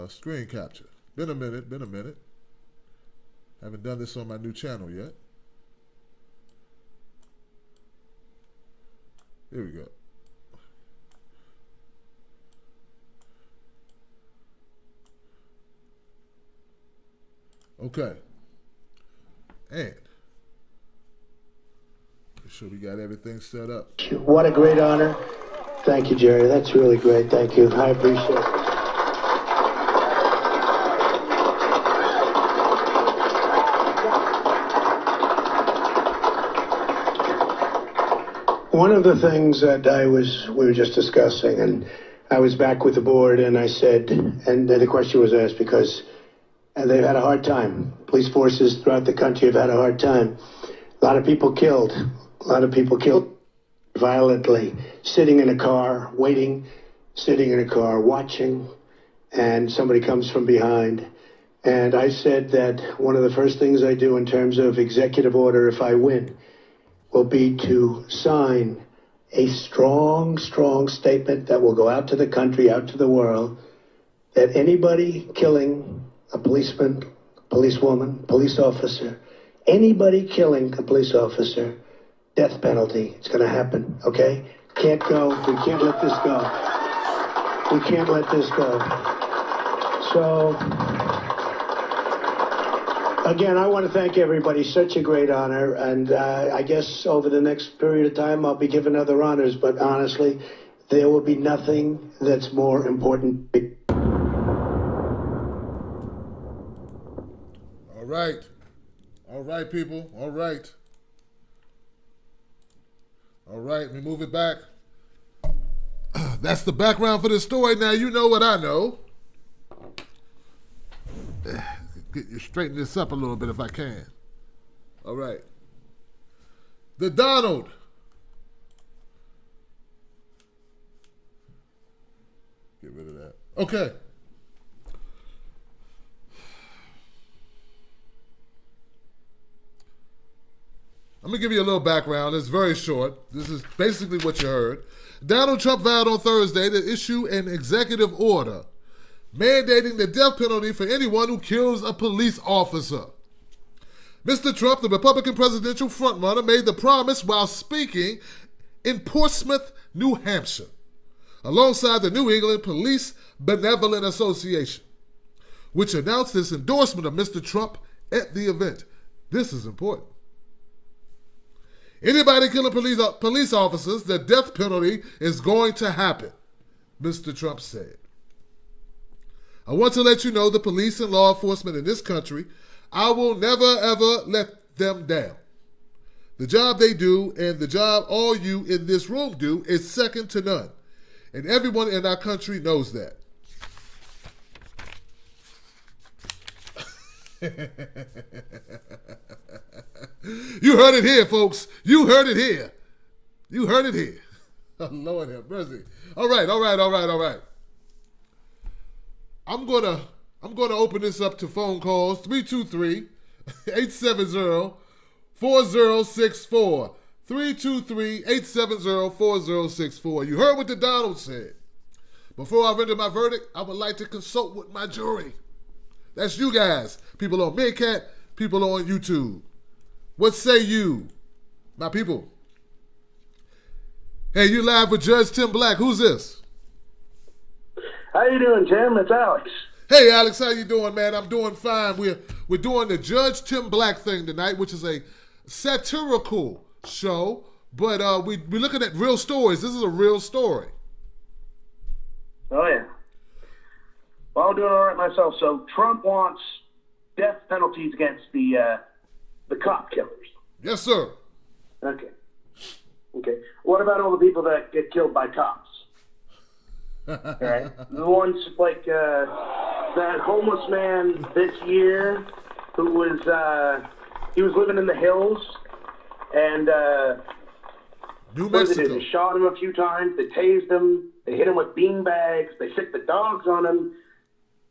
[SPEAKER 2] Screen capture. Been a minute. Haven't done this on my new channel yet. Here we go. Okay. And make sure we got everything set up.
[SPEAKER 6] What a great honor. Thank you, Jerry. That's really great. Thank you. I appreciate it. One of the things that we were just discussing, and I was back with the board, and I said, and the question was asked because they've had a hard time. Police forces throughout the country have had a hard time. A lot of people killed violently, sitting in a car, waiting, sitting in a car, watching, and somebody comes from behind. And I said that one of the first things I do in terms of executive order, if I win, will be to sign a strong statement that will go out to the country, out to the world, that anybody killing a policeman, policewoman, police officer, anybody killing a police officer, death penalty. It's going to happen, okay? Can't go. We can't let this go. We can't let this go. So, again, I want to thank everybody. Such a great honor. And I guess over the next period of time, I'll be given other honors. But honestly, there will be nothing that's more important.
[SPEAKER 2] All right. All right, people. All right. All right, let me move it back. That's the background for this story. Now you know what I know. Straighten this up a little bit if I can. All right. The Donald. Get rid of that. Okay. me give you a little background. It's very short. This is basically what you heard. Donald Trump vowed on Thursday to issue an executive order mandating the death penalty for anyone who kills a police officer. Mr. Trump, the Republican presidential frontrunner, made the promise while speaking in Portsmouth, New Hampshire, alongside the New England Police Benevolent Association, which announced its endorsement of Mr. Trump at the event. This is important. Anybody killing police officers, the death penalty is going to happen, Mr. Trump said. I want to let you know, the police and law enforcement in this country, I will never, ever let them down. The job they do and the job all you in this room do is second to none. And everyone in our country knows that. You heard it here, folks. You heard it here. You heard it here. Oh, Lord have mercy. All right. I'm gonna open this up to phone calls. 323-870-4064. 323-870-4064. You heard what the Donald said. Before I render my verdict, I would like to consult with my jury. That's you guys. People on Meerkat, people on YouTube. What say you, my people? Hey, you live with Judge Tim Black. Who's this?
[SPEAKER 7] How you doing, Tim? It's Alex.
[SPEAKER 2] Hey, Alex, how you doing, man? I'm doing fine. We're doing the Judge Tim Black thing tonight, which is a satirical show, but we're looking at real stories. This is a real story.
[SPEAKER 7] Oh, yeah. Well, I'm doing all right myself. So Trump wants death penalties against the cop killers.
[SPEAKER 2] Yes, sir.
[SPEAKER 7] Okay. What about all the people that get killed by cops? All right. The ones like that homeless man this year who was he was living in the hills and
[SPEAKER 2] New Mexico.
[SPEAKER 7] They shot him a few times. They tased him. They hit him with bean bags. They sicked the dogs on him.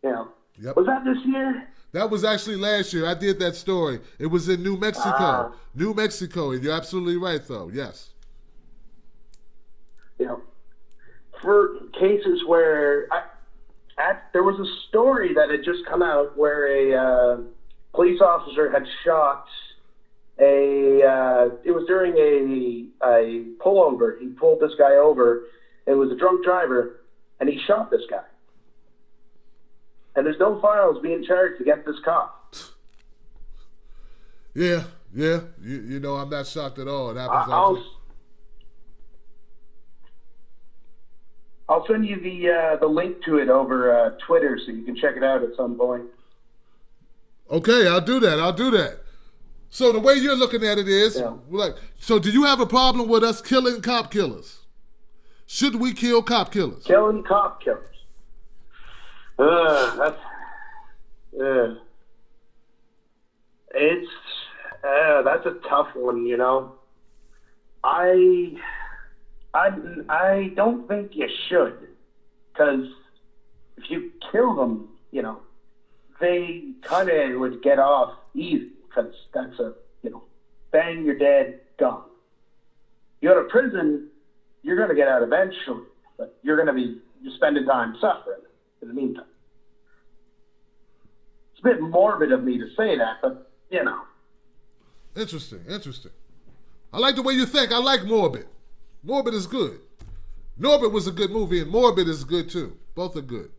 [SPEAKER 7] You know.
[SPEAKER 2] Yep.
[SPEAKER 7] Was that this year?
[SPEAKER 2] That was actually last year. I did that story. It was in New Mexico. New Mexico. And you're absolutely right, though. Yes.
[SPEAKER 7] You know, for cases where there was a story that had just come out where a police officer had shot it was during a pullover. He pulled this guy over. It was a drunk driver, and he shot this guy. And there's no files being charged against this cop.
[SPEAKER 2] Yeah. You know, I'm not shocked at all. It happens
[SPEAKER 7] I'll send you the link to it over Twitter so you can check it out at some point.
[SPEAKER 2] Okay, I'll do that. So the way you're looking at it is, so do you have a problem with us killing cop killers? Should we kill cop killers?
[SPEAKER 7] Killing cop killers. That's a tough one, you know. I don't think you should, because if you kill them, you know, they kind of would get off easy, because that's bang, you're dead, gone. You go to prison, you're going to get out eventually, but you're spending time suffering in the meantime. It's a bit morbid of me to say that, but, you know.
[SPEAKER 2] Interesting. I like the way you think. I like Morbid. Morbid is good. Norbit was a good movie, and Morbid is good, too. Both are good.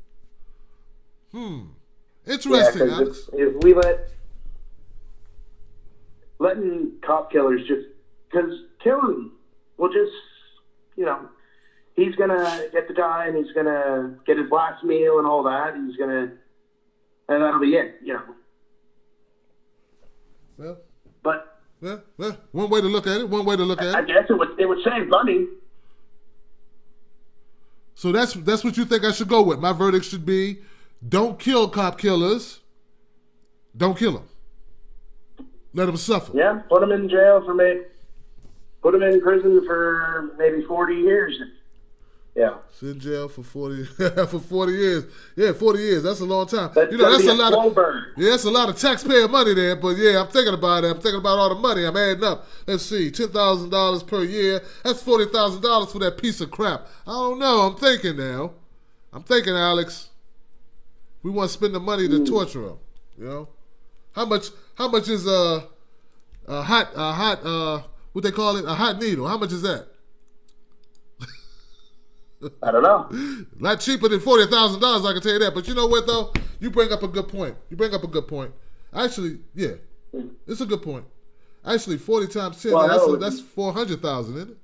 [SPEAKER 2] Interesting,
[SPEAKER 7] yeah,
[SPEAKER 2] Alex.
[SPEAKER 7] If we letting cop killers because killing will just, he's going to get the guy and he's going to get his last meal and all that. And that'll be it,
[SPEAKER 2] Well,
[SPEAKER 7] but
[SPEAKER 2] one way to look at it.
[SPEAKER 7] I guess it would save money.
[SPEAKER 2] So that's what you think I should go with. My verdict should be: don't kill cop killers. Don't kill them. Let them suffer.
[SPEAKER 7] Yeah, put them in jail put them in prison for maybe 40 years. Yeah.
[SPEAKER 2] Sit in jail for 40 for 40 years. Yeah, 40 years. That's a long time.
[SPEAKER 7] That's
[SPEAKER 2] That's a lot
[SPEAKER 7] slow
[SPEAKER 2] of
[SPEAKER 7] burn.
[SPEAKER 2] yeah, that's a lot of taxpayer money there. But yeah, I'm thinking about it. I'm thinking about all the money I'm adding up. Let's see, $10,000 per year. That's $40,000 for that piece of crap. I don't know. I'm thinking now. I'm thinking, Alex. We want to spend the money to torture him. You know, how much is a hot what they call it, a hot needle? How much is that?
[SPEAKER 7] I don't know.
[SPEAKER 2] A lot cheaper than $40,000, I can tell you that. But you know what, though? You bring up a good point. Actually, yeah, it's a good point. Actually, 40 times 10, that's 400,000, isn't it?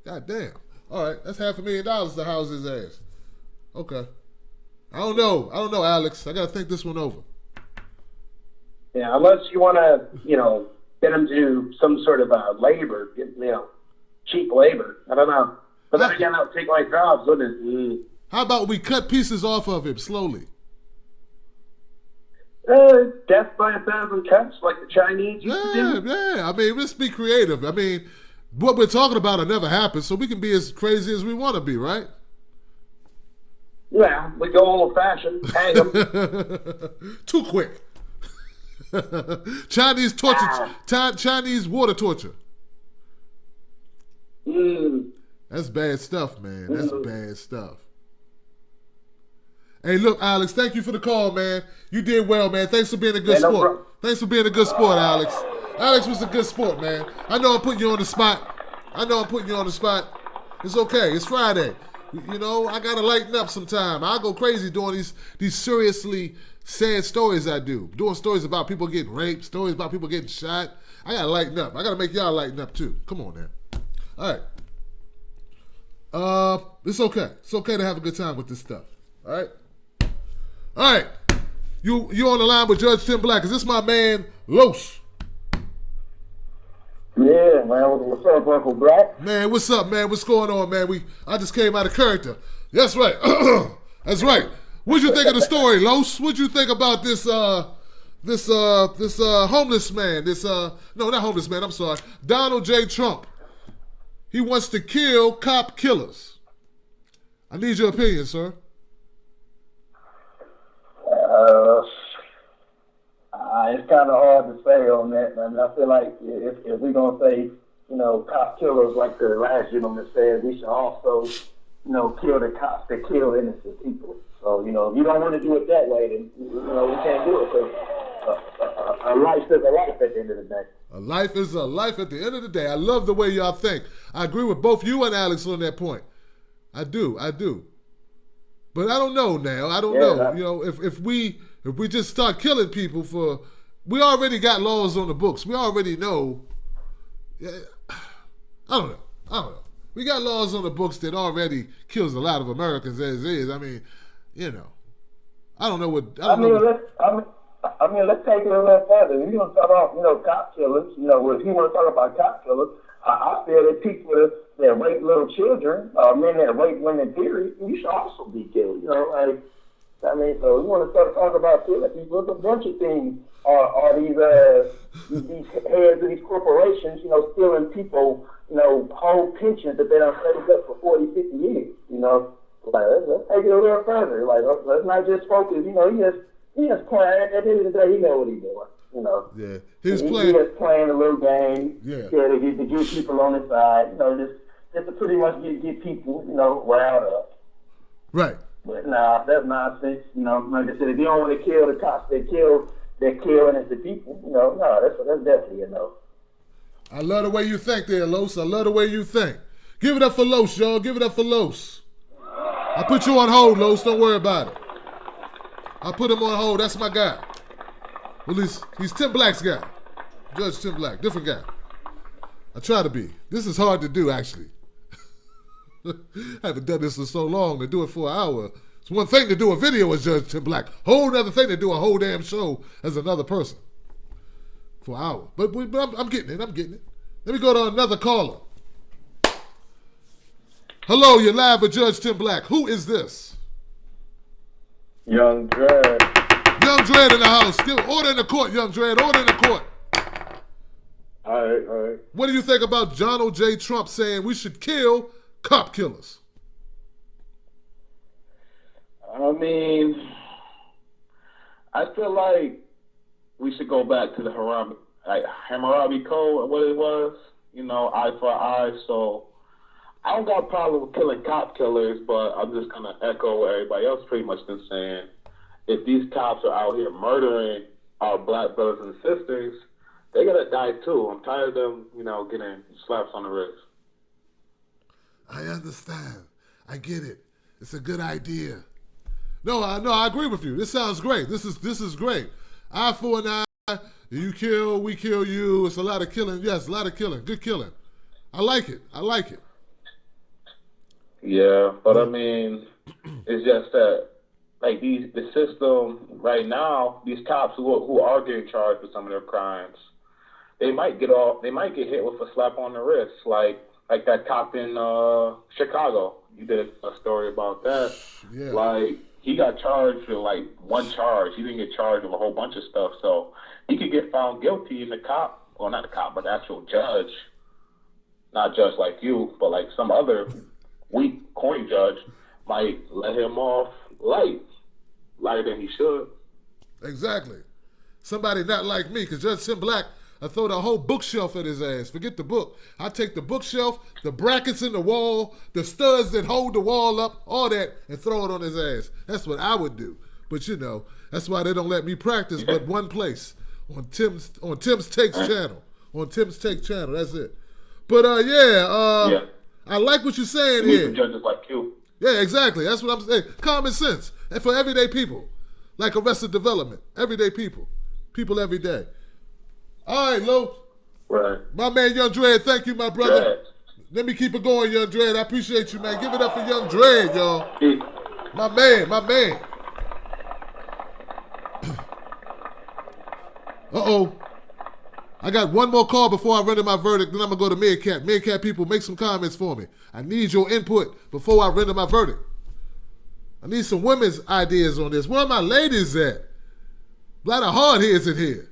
[SPEAKER 2] God damn. All right, that's $500,000 to house his ass. Okay. I don't know, Alex. I got to think this one over.
[SPEAKER 7] Yeah, unless you want to, get them to do some sort of labor, cheap labor. I don't know. But then again, that would take my jobs, wouldn't it?
[SPEAKER 2] How about we cut pieces off of him slowly?
[SPEAKER 7] Death by 1,000 cuts, like the Chinese used to do.
[SPEAKER 2] Yeah. I mean, let's be creative. I mean, what we're talking about will never happen, so we can be as crazy as we want to be, right?
[SPEAKER 7] Yeah, we go old-fashioned. Hang them.
[SPEAKER 2] Too quick. Chinese torture. Chinese water torture. That's bad stuff, man. That's bad stuff. Hey, look, Alex, thank you for the call, man. You did well, man. Thanks for being a good sport. Thanks for being a good sport, Alex. Alex was a good sport, man. I know I'm putting you on the spot. It's okay. It's Friday. I got to lighten up sometime. I go crazy doing these seriously sad stories I do. Doing stories about people getting raped, stories about people getting shot. I got to lighten up. I got to make y'all lighten up, too. Come on, now. All right. It's okay. It's okay to have a good time with this stuff. All right? All right. You on the line with Judge Tim Black. Is this my man, Los?
[SPEAKER 8] Yeah, man. What's up, Uncle Black?
[SPEAKER 2] Man, what's up, man? What's going on, man? I just came out of character. That's right. That's right. What'd you think of the story, Los? What'd you think about this homeless man? No, not homeless man. I'm sorry. Donald J. Trump. He wants to kill cop killers. I need your opinion, sir.
[SPEAKER 8] It's kind of hard to say on that, man. I feel like if we're going to say, cop killers like the last gentleman said, we should also, kill the cops that kill innocent people. So, if you don't want to do it that way, then, we can't do it. Because a life is a life at the end of the day.
[SPEAKER 2] A life is a life at the end of the day. I love the way y'all think. I agree with both you and Alex on that point. I do. But I don't know now. I don't know. If we just start killing people we already got laws on the books. We already know. I don't know. We got laws on the books that already kills a lot of Americans as is. I mean, I don't know what.
[SPEAKER 8] Let's take it a little further. If you're going to talk about, cop killers, if you want to talk about cop killers, I feel that people that rape little children, men that rape women, period, you should also be killed. So we want to start talking about killing people. There's a bunch of things are these heads of these corporations, stealing people, whole pensions that they done saved up for 40, 50 years, let's take it a little further. Let's not just focus, he just playing. At the end of the day, he know what he's doing.
[SPEAKER 2] Yeah, he's just
[SPEAKER 8] playing a little game.
[SPEAKER 2] Yeah,
[SPEAKER 8] to get people on his side. Just to pretty much get people, riled up.
[SPEAKER 2] Right.
[SPEAKER 8] But that's nonsense. Like I said, if you don't want to kill the cops that kill innocent people, that's definitely a no.
[SPEAKER 2] I love the way you think there, Los. I love the way you think. Give it up for Los, y'all. Give it up for Los. I put you on hold, Los. Don't worry about it. I put him on hold. That's my guy. Well, he's Tim Black's guy. Judge Tim Black. Different guy. I try to be. This is hard to do, actually. I haven't done this in so long. To do it for an hour. It's one thing to do a video as Judge Tim Black. Whole other thing to do a whole damn show as another person. For an hour. But I'm getting it. Let me go to another caller. Hello, you're live with Judge Tim Black. Who is this?
[SPEAKER 8] Young Dread.
[SPEAKER 2] Young Dread in the house. Order in the court, Young Dread. Order in the court.
[SPEAKER 8] All right.
[SPEAKER 2] What do you think about Donald J. Trump saying we should kill cop killers?
[SPEAKER 9] I mean, I feel like we should go back to the Hammurabi Code, what it was, eye for eye. So I don't got a problem with killing cop killers, but I'm just going to echo what everybody else pretty much been saying. If these cops are out here murdering our black brothers and sisters, they got to die too. I'm tired of them, getting slaps on the wrist.
[SPEAKER 2] I understand. I get it. It's a good idea. No, I agree with you. This sounds great. This is great. Eye for an eye. You kill, we kill you. It's a lot of killing. Yes, a lot of killing. Good killing. I like it.
[SPEAKER 9] Yeah, but I mean, it's just that, like, the system right now, these cops who are getting charged with some of their crimes, they might get hit with a slap on the wrist, like that cop in Chicago. You did a story about that.
[SPEAKER 2] Yeah.
[SPEAKER 9] Like, he got charged with, like, one charge. He didn't get charged with a whole bunch of stuff. So he could get found guilty, and not the cop, but the actual judge, not judge like you, but like some other weak, corny judge, might let him off lighter than he should.
[SPEAKER 2] Exactly. Somebody not like me, because Judge Tim Black, I throw the whole bookshelf at his ass. Forget the book. I take the bookshelf, the brackets in the wall, the studs that hold the wall up, all that, and throw it on his ass. That's what I would do. But that's why they don't let me practice but one place, on Tim's Takes channel. On Tim's Take channel, that's it. But yeah. I like what you're saying here.
[SPEAKER 9] Some judges like you.
[SPEAKER 2] Yeah, exactly. That's what I'm saying. Common sense. And for everyday people. Like Arrested Development. Everyday people. People every day. All right, Lo.
[SPEAKER 9] Right.
[SPEAKER 2] My man, Young Dread, thank you, my brother.
[SPEAKER 9] Right.
[SPEAKER 2] Let me keep it going, Young Dread. I appreciate you, man. Give it up for Young Dread, y'all. My man. Uh-oh. I got one more call before I render my verdict, then I'm going to go to Meerkat. Meerkat people, make some comments for me. I need your input before I render my verdict. I need some women's ideas on this. Where are my ladies at? A lot of hard heads in here.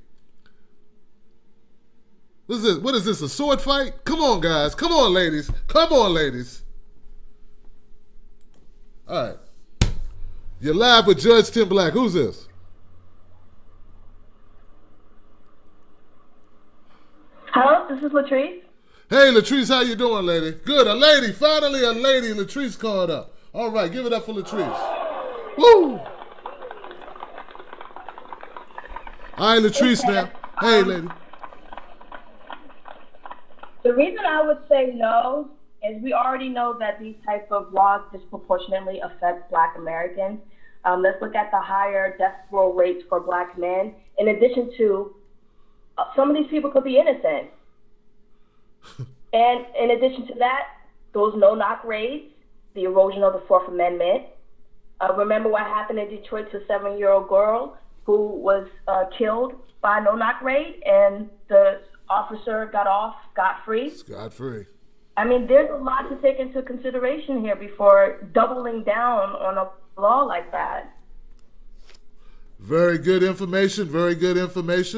[SPEAKER 2] What is this, a sword fight? Come on, guys. Come on, ladies. All right. You're live with Judge Tim Black. Who's this?
[SPEAKER 10] Hello, this is Latrice.
[SPEAKER 2] Hey, Latrice, how you doing, lady? Good, a lady. Finally, a lady. Latrice called up. All right, give it up for Latrice. Woo! All right, Latrice now. Hey, lady.
[SPEAKER 10] The reason I would say no is we already know that these types of laws disproportionately affect Black Americans. Let's look at the higher death row rates for Black men. In addition to, some of these people could be innocent. And in addition to that, those no-knock raids, the erosion of the Fourth Amendment. Remember what happened in Detroit to a 7-year-old girl who was killed by a no-knock raid, and the officer got off scot-free.
[SPEAKER 2] Scot-free.
[SPEAKER 10] I mean, there's a lot to take into consideration here before doubling down on a law like that.
[SPEAKER 2] Very good information.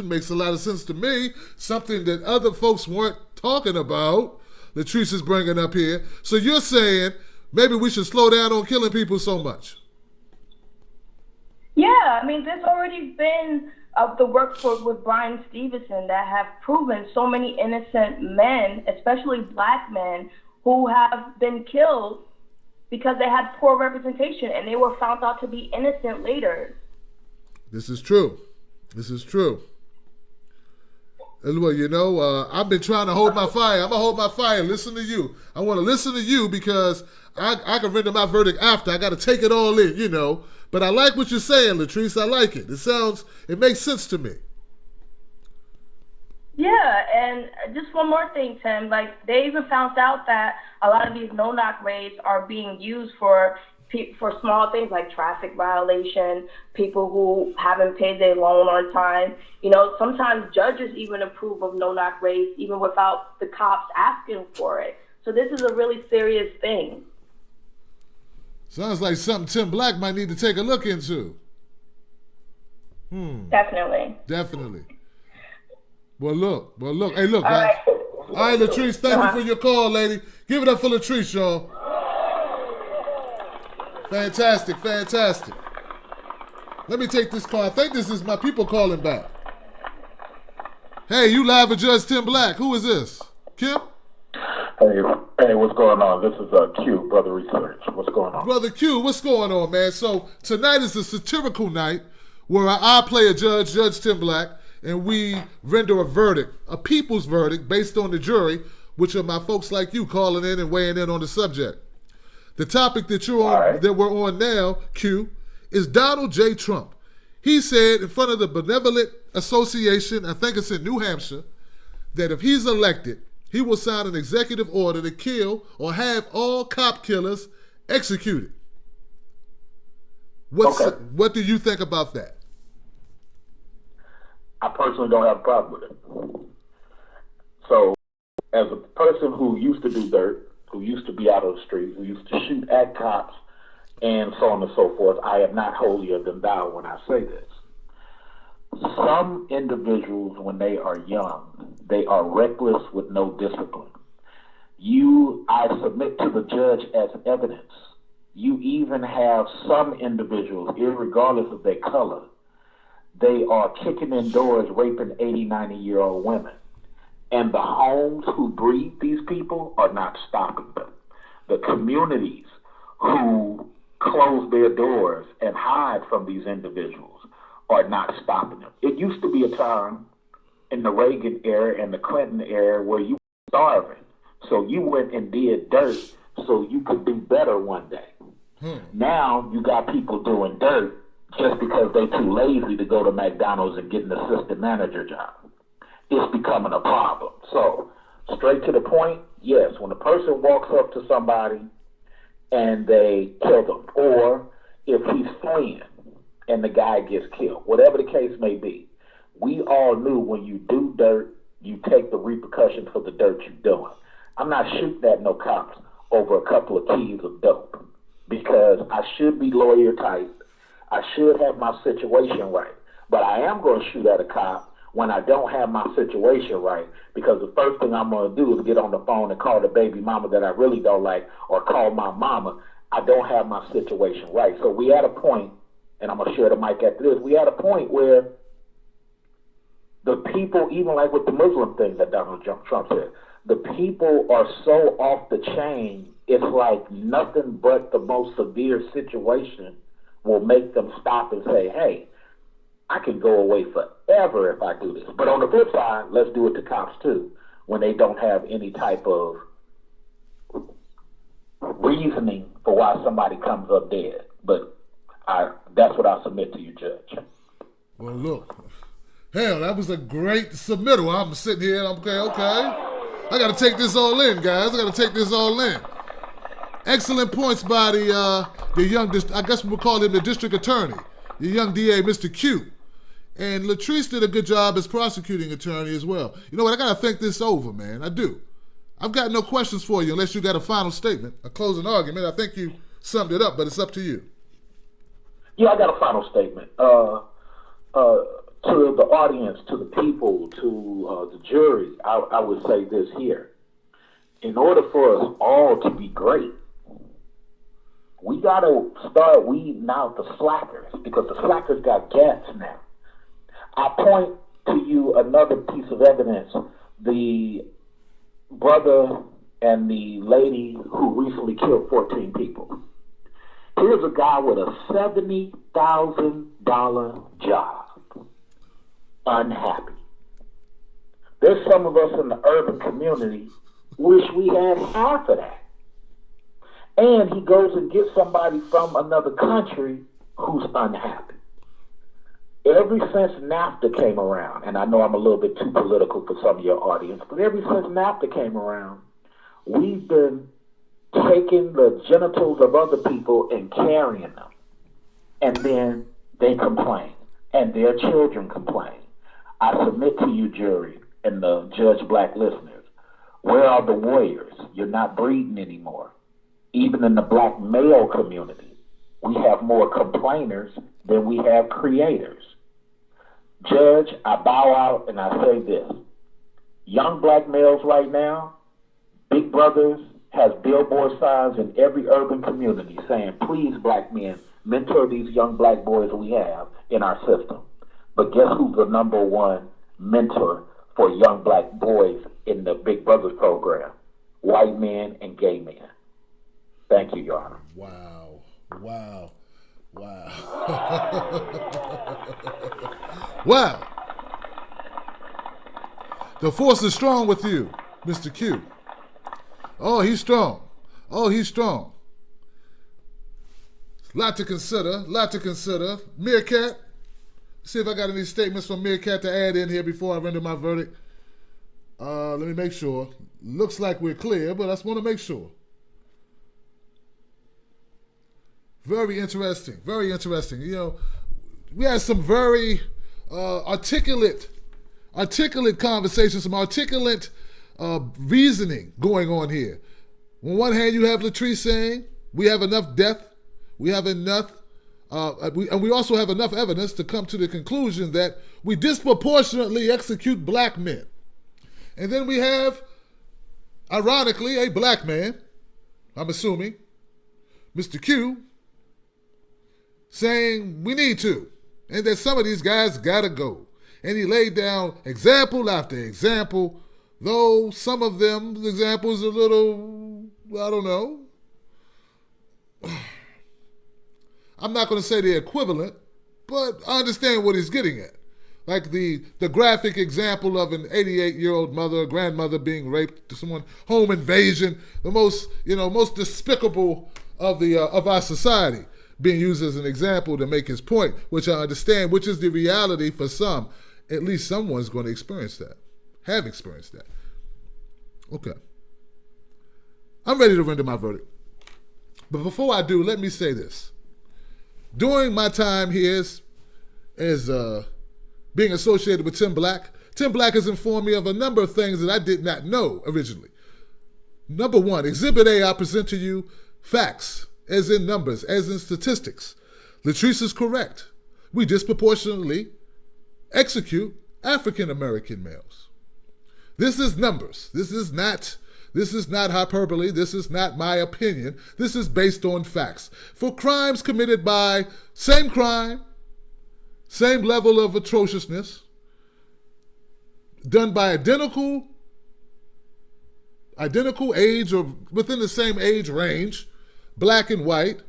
[SPEAKER 2] Makes a lot of sense to me. Something that other folks weren't talking about. Latrice is bringing up here. So you're saying maybe we should slow down on killing people so much?
[SPEAKER 10] Yeah, I mean, there's already been the work with Brian Stevenson that have proven so many innocent men, especially Black men, who have been killed because they had poor representation and they were found out to be innocent later.
[SPEAKER 2] This is true. And well, I've been trying to hold my fire. I'm going to hold my fire. Listen to you. I want to listen to you because I can render my verdict after. I got to take it all in, But I like what you're saying, Latrice. I like it. It makes sense to me.
[SPEAKER 10] Yeah, and just one more thing, Tim. Like, they even found out that a lot of these no-knock raids are being used for small things like traffic violation, people who haven't paid their loan on time. Sometimes judges even approve of no-knock raids even without the cops asking for it. So this is a really serious thing.
[SPEAKER 2] Sounds like something Tim Black might need to take a look into.
[SPEAKER 10] Definitely.
[SPEAKER 2] Well, look. Hey, look,
[SPEAKER 10] All
[SPEAKER 2] guys.
[SPEAKER 10] right.
[SPEAKER 2] All right, Latrice, thank you for your call, lady. Give it up for Latrice, y'all. Fantastic, fantastic. Let me take this call. I think this is my people calling back. Hey, you live with Judge Tim Black. Who is this? Kim?
[SPEAKER 5] Hey, what's going on? This is Q, Brother Research. What's going on?
[SPEAKER 2] Brother Q, what's going on, man? So tonight is a satirical night where I play a judge, Judge Tim Black, and we render a verdict, a people's verdict based on the jury, which are my folks like you calling in and weighing in on the subject. The topic that you're on, that we're on now, Q, is Donald J. Trump. He said in front of the Benevolent Association, I think it's in New Hampshire, that if he's elected, he will sign an executive order to kill or have all cop killers executed. What do you think about that?
[SPEAKER 5] I personally don't have a problem with it. So, as a person who used to do dirt, who used to be out of the street, who used to shoot at cops, and so on and so forth, I am not holier than thou when I say this. Some individuals, when they are young, they are reckless with no discipline. I submit to the judge as evidence. You even have some individuals, irregardless of their color, they are kicking in doors, raping 80, 90-year-old women. And the homes who breed these people are not stopping them. The communities who close their doors and hide from these individuals are not stopping them. It used to be a time in the Reagan era and the Clinton era where you were starving. So you went and did dirt so you could do better one day. Now you got people doing dirt just because they're too lazy to go to McDonald's and get an assistant manager job. It's becoming a problem. So, straight to the point, yes, when a person walks up to somebody and they kill them, or if he's fleeing and the guy gets killed, whatever the case may be, we all knew when you do dirt, you take the repercussions for the dirt you're doing. I'm not shooting at no cops over a couple of keys of dope because I should be lawyer type. I should have my situation right. But I am going to shoot at a cop when I don't have my situation right, because the first thing I'm going to do is get on the phone and call the baby mama that I really don't like, or call my mama. I don't have my situation right. So we at a point, and I'm going to share the mic after this, we at a point where the people, even like with the Muslim thing that Donald Trump said, the people are so off the chain, it's like nothing but the most severe situation will make them stop and say, hey, I can go away forever if I do this. But on the flip side, let's do it to cops too, when they don't have any type of reasoning for why somebody comes up dead. But that's what I submit to you, Judge.
[SPEAKER 2] Well, look, hell, that was a great submittal. I'm sitting here and okay. I got to take this all in, guys. I got to take this all in. Excellent points by the young, I guess we'll call him the district attorney, the young DA, Mr. Q. And Latrice did a good job as prosecuting attorney as well. You know what? I got to think this over, man. I do. I've got no questions for you unless you got a final statement, a closing argument. I think you summed it up, but it's up to you.
[SPEAKER 5] Yeah, I got a final statement. To the audience, to the people, to the jury, I would say this here. In order for us all to be great, we got to start weeding out the slackers, because the slackers got gas now. I point to you another piece of evidence. The brother and the lady who recently killed 14 people. Here's a guy with a $70,000 job. Unhappy. There's some of us in the urban community wish we had half of that. And he goes and gets somebody from another country who's unhappy. Ever since NAFTA came around, and I know I'm a little bit too political for some of your audience, but ever since NAFTA came around, we've been taking the genitals of other people and carrying them. And then they complain, and their children complain. I submit to you, jury, and the Judge Black listeners, where are the warriors? You're not breeding anymore. Even in the black male community, we have more complainers than we have creators. Judge, I bow out and I say this. Young black males right now, big brothers
[SPEAKER 11] has billboard signs in every urban community saying, please, black men, mentor these young black boys we have in our system. But guess who's the number one mentor for young black boys in the Big Brothers program? White men and gay men. Thank you, Your Honor.
[SPEAKER 2] Wow. Wow. Wow. Wow. The force is strong with you, Mr. Q. Oh, he's strong. Oh, he's strong. Lot to consider. Lot to consider. Meerkat. See if I got any statements from Meerkat to add in here before I render my verdict. Let me make sure. Looks like we're clear, but I just want to make sure. Very interesting. Very interesting. You know, we had some very articulate conversations, some articulate reasoning going on here. On one hand, you have Latrice saying we have enough death, we have enough, and we also have enough evidence to come to the conclusion that we disproportionately execute black men. And then we have, ironically, a black man, I'm assuming, Mr. Q, saying we need to, and that some of these guys gotta go. And he laid down example after example, though some of them, the examples a little, I don't know. I'm not going to say they're equivalent, but I understand what he's getting at. Like the graphic example of an 88-year-old mother, grandmother being raped to someone, home invasion, the most despicable of our society, being used as an example to make his point, which I understand, which is the reality for some. At least someone's going to experience that, have experienced that. Okay. I'm ready to render my verdict. But before I do, let me say this. During my time here as being associated with Tim Black has informed me of a number of things that I did not know originally. Number one, Exhibit A, I present to you facts, as in numbers, as in statistics. Latrice is correct. We disproportionately execute African-American males. This is numbers. This is not hyperbole. This is not my opinion. This is based on facts. For crimes committed by same crime, same level of atrociousness, done by identical age or within the same age range, black and white,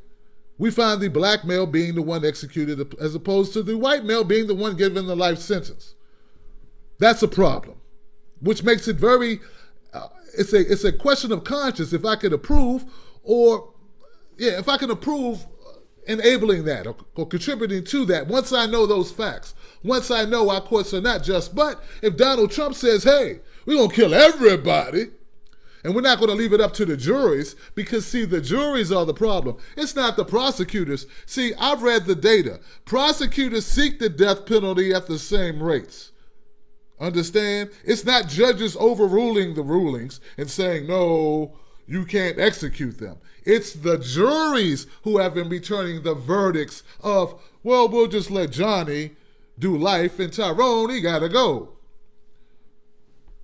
[SPEAKER 2] we find the black male being the one executed as opposed to the white male being the one given the life sentence. That's a problem, which makes it very, it's a question of conscience if I can approve enabling that or contributing to that. Once I know those facts, once I know our courts are not just, but if Donald Trump says, hey, we're going to kill everybody, and we're not going to leave it up to the juries because, see, the juries are the problem. It's not the prosecutors. See, I've read the data. Prosecutors seek the death penalty at the same rates. Understand? It's not judges overruling the rulings and saying, no, you can't execute them. It's the juries who have been returning the verdicts of, well, we'll just let Johnny do life and Tyrone, he got to go.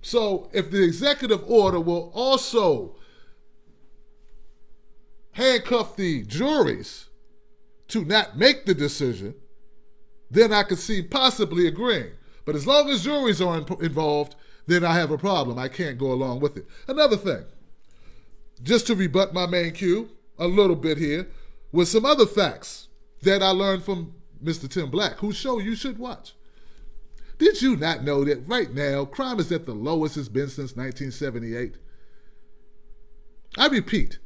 [SPEAKER 2] So if the executive order will also handcuff the juries to not make the decision, then I could see possibly agreeing. But as long as juries are involved, then I have a problem. I can't go along with it. Another thing, just to rebut my main cue a little bit here, with some other facts that I learned from Mr. Tim Black, whose show you should watch. Did you not know that right now, crime is at the lowest it's been since 1978? I repeat,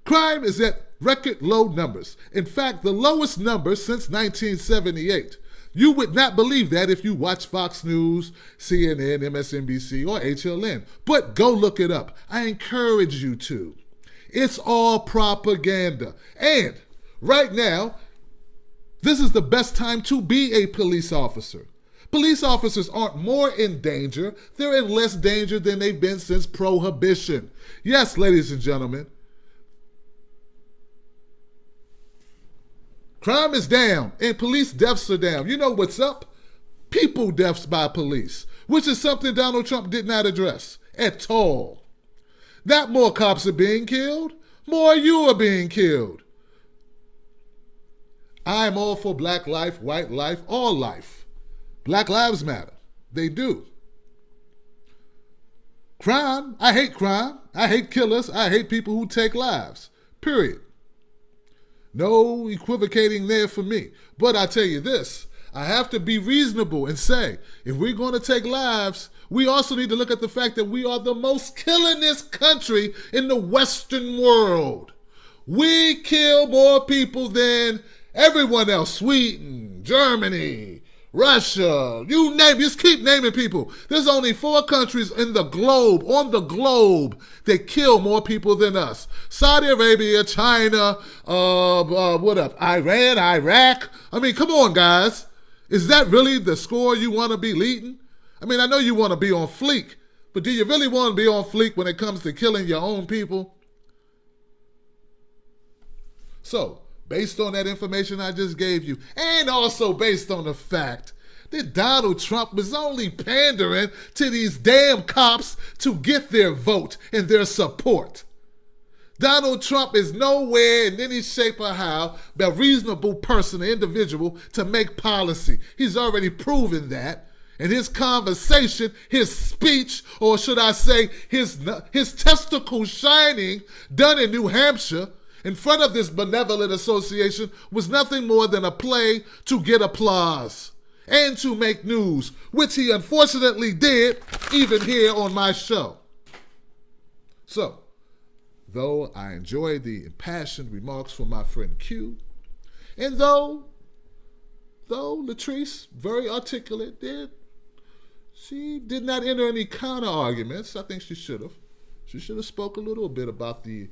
[SPEAKER 2] crime is at record low numbers. In fact, the lowest number since 1978. You would not believe that if you watch Fox News, CNN, MSNBC, or HLN. But go look it up. I encourage you to. It's all propaganda. And right now, this is the best time to be a police officer. Police officers aren't more in danger. They're in less danger than they've been since Prohibition. Yes, ladies and gentlemen. Crime is down and police deaths are down. You know what's up? People deaths by police, which is something Donald Trump did not address at all. Not more cops are being killed. More you are being killed. I'm all for black life, white life, all life. Black lives matter. They do. Crime, I hate crime. I hate killers. I hate people who take lives. Period. No equivocating there for me. But I tell you this, I have to be reasonable and say, if we're going to take lives, we also need to look at the fact that we are the most killingest country in the Western world. We kill more people than everyone else. Sweden, Germany, Russia, you name, just keep naming people. There's only 4 countries in the globe, on the globe, that kill more people than us. Saudi Arabia, China, Iran, Iraq. I mean, come on, guys. Is that really the score you want to be leading? I mean, I know you want to be on fleek, but do you really want to be on fleek when it comes to killing your own people? So, based on that information I just gave you, and also based on the fact that Donald Trump was only pandering to these damn cops to get their vote and their support. Donald Trump is nowhere in any shape or how a reasonable person or individual to make policy. He's already proven that. And his conversation, his speech, or should I say his testicle shining done in New Hampshire in front of this benevolent association was nothing more than a play to get applause and to make news, which he unfortunately did even here on my show. So, though I enjoyed the impassioned remarks from my friend Q, and though Latrice, very articulate, she did not enter any counter arguments. I think she should have. She should have spoke a little bit about the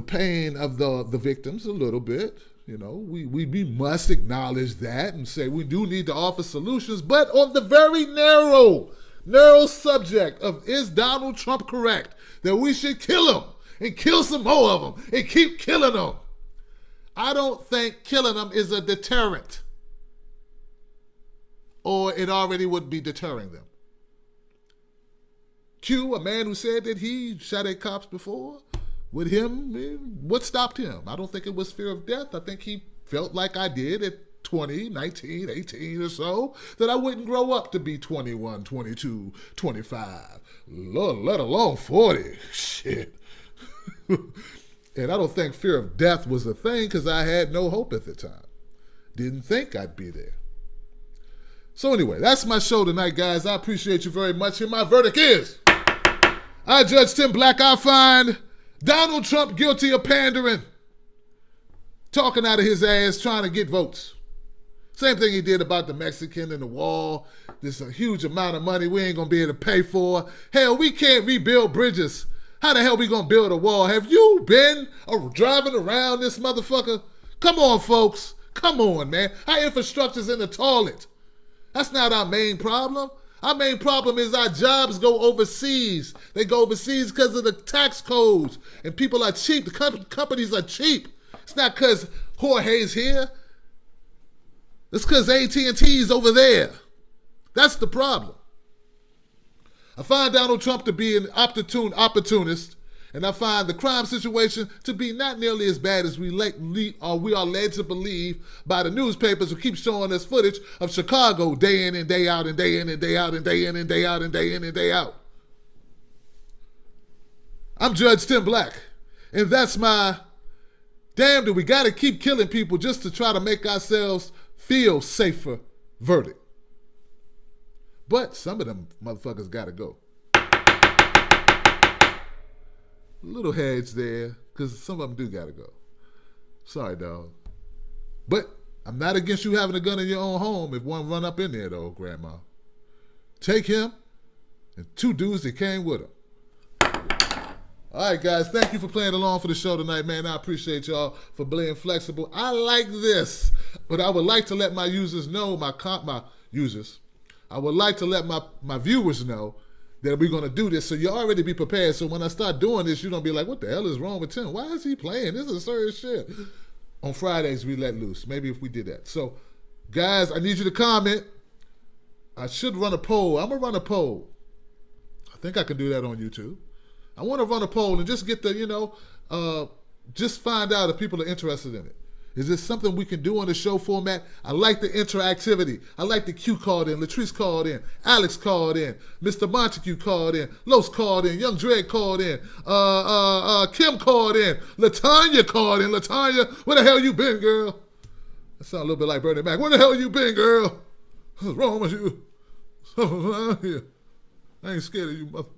[SPEAKER 2] pain of the victims a little bit. You know, we must acknowledge that and say we do need to offer solutions, but on the very narrow subject of is Donald Trump correct that we should kill him and kill some more of them and keep killing them. I don't think killing them is a deterrent, or it already would be deterring them. Q, a man who said that he shot at cops before, with him, what stopped him? I don't think it was fear of death. I think he felt like I did at 20, 19, 18 or so, that I wouldn't grow up to be 21, 22, 25, let alone 40. Shit. And I don't think fear of death was a thing because I had no hope at the time. Didn't think I'd be there. So anyway, that's my show tonight, guys. I appreciate you very much. And my verdict is, I, Judge Tim Black, I find Donald Trump guilty of pandering, talking out of his ass, trying to get votes. Same thing he did about the Mexican and the wall. There's a huge amount of money we ain't going to be able to pay for. Hell, we can't rebuild bridges. How the hell we going to build a wall? Have you been driving around this motherfucker? Come on, folks. Come on, man. Our infrastructure's in the toilet. That's not our main problem. Our main problem is our jobs go overseas. They go overseas because of the tax codes. And people are cheap. The companies are cheap. It's not because Jorge's here. It's because AT&T's over there. That's the problem. I find Donald Trump to be an opportunist, and I find the crime situation to be not nearly as bad as we are led to believe by the newspapers who keep showing us footage of Chicago day in and day out and day in and day out and day in and day out and day in and day out. I'm Judge Tim Black, and that's my damn do we got to keep killing people just to try to make ourselves feel safer verdict. But some of them motherfuckers got to go. Little hedge there, because some of them do got to go. Sorry, dog. But I'm not against you having a gun in your own home if one run up in there, though, Grandma. Take him and 2 dudes that came with him. All right, guys, thank you for playing along for the show tonight, man. I appreciate y'all for being flexible. I like this, but I would like to let my users know, I would like to let my viewers know that we're going to do this, so you already be prepared. So when I start doing this, you don't be like, what the hell is wrong with Tim? Why is he playing? This is serious shit. On Fridays, we let loose. Maybe if we did that. So, guys, I need you to comment. I should run a poll. I'm going to run a poll. I think I can do that on YouTube. I want to run a poll and just get the, just find out if people are interested in it. Is this something we can do on the show format? I like the interactivity. I like the Q called in, Latrice called in, Alex called in, Mr. Montague called in, Los called in, Young Dredd called in, Kim called in, Latanya called in. Latanya, where the hell you been, girl? That sounds a little bit like Bernie Mac. Where the hell you been, girl? What's wrong with you? I ain't scared of you, mother.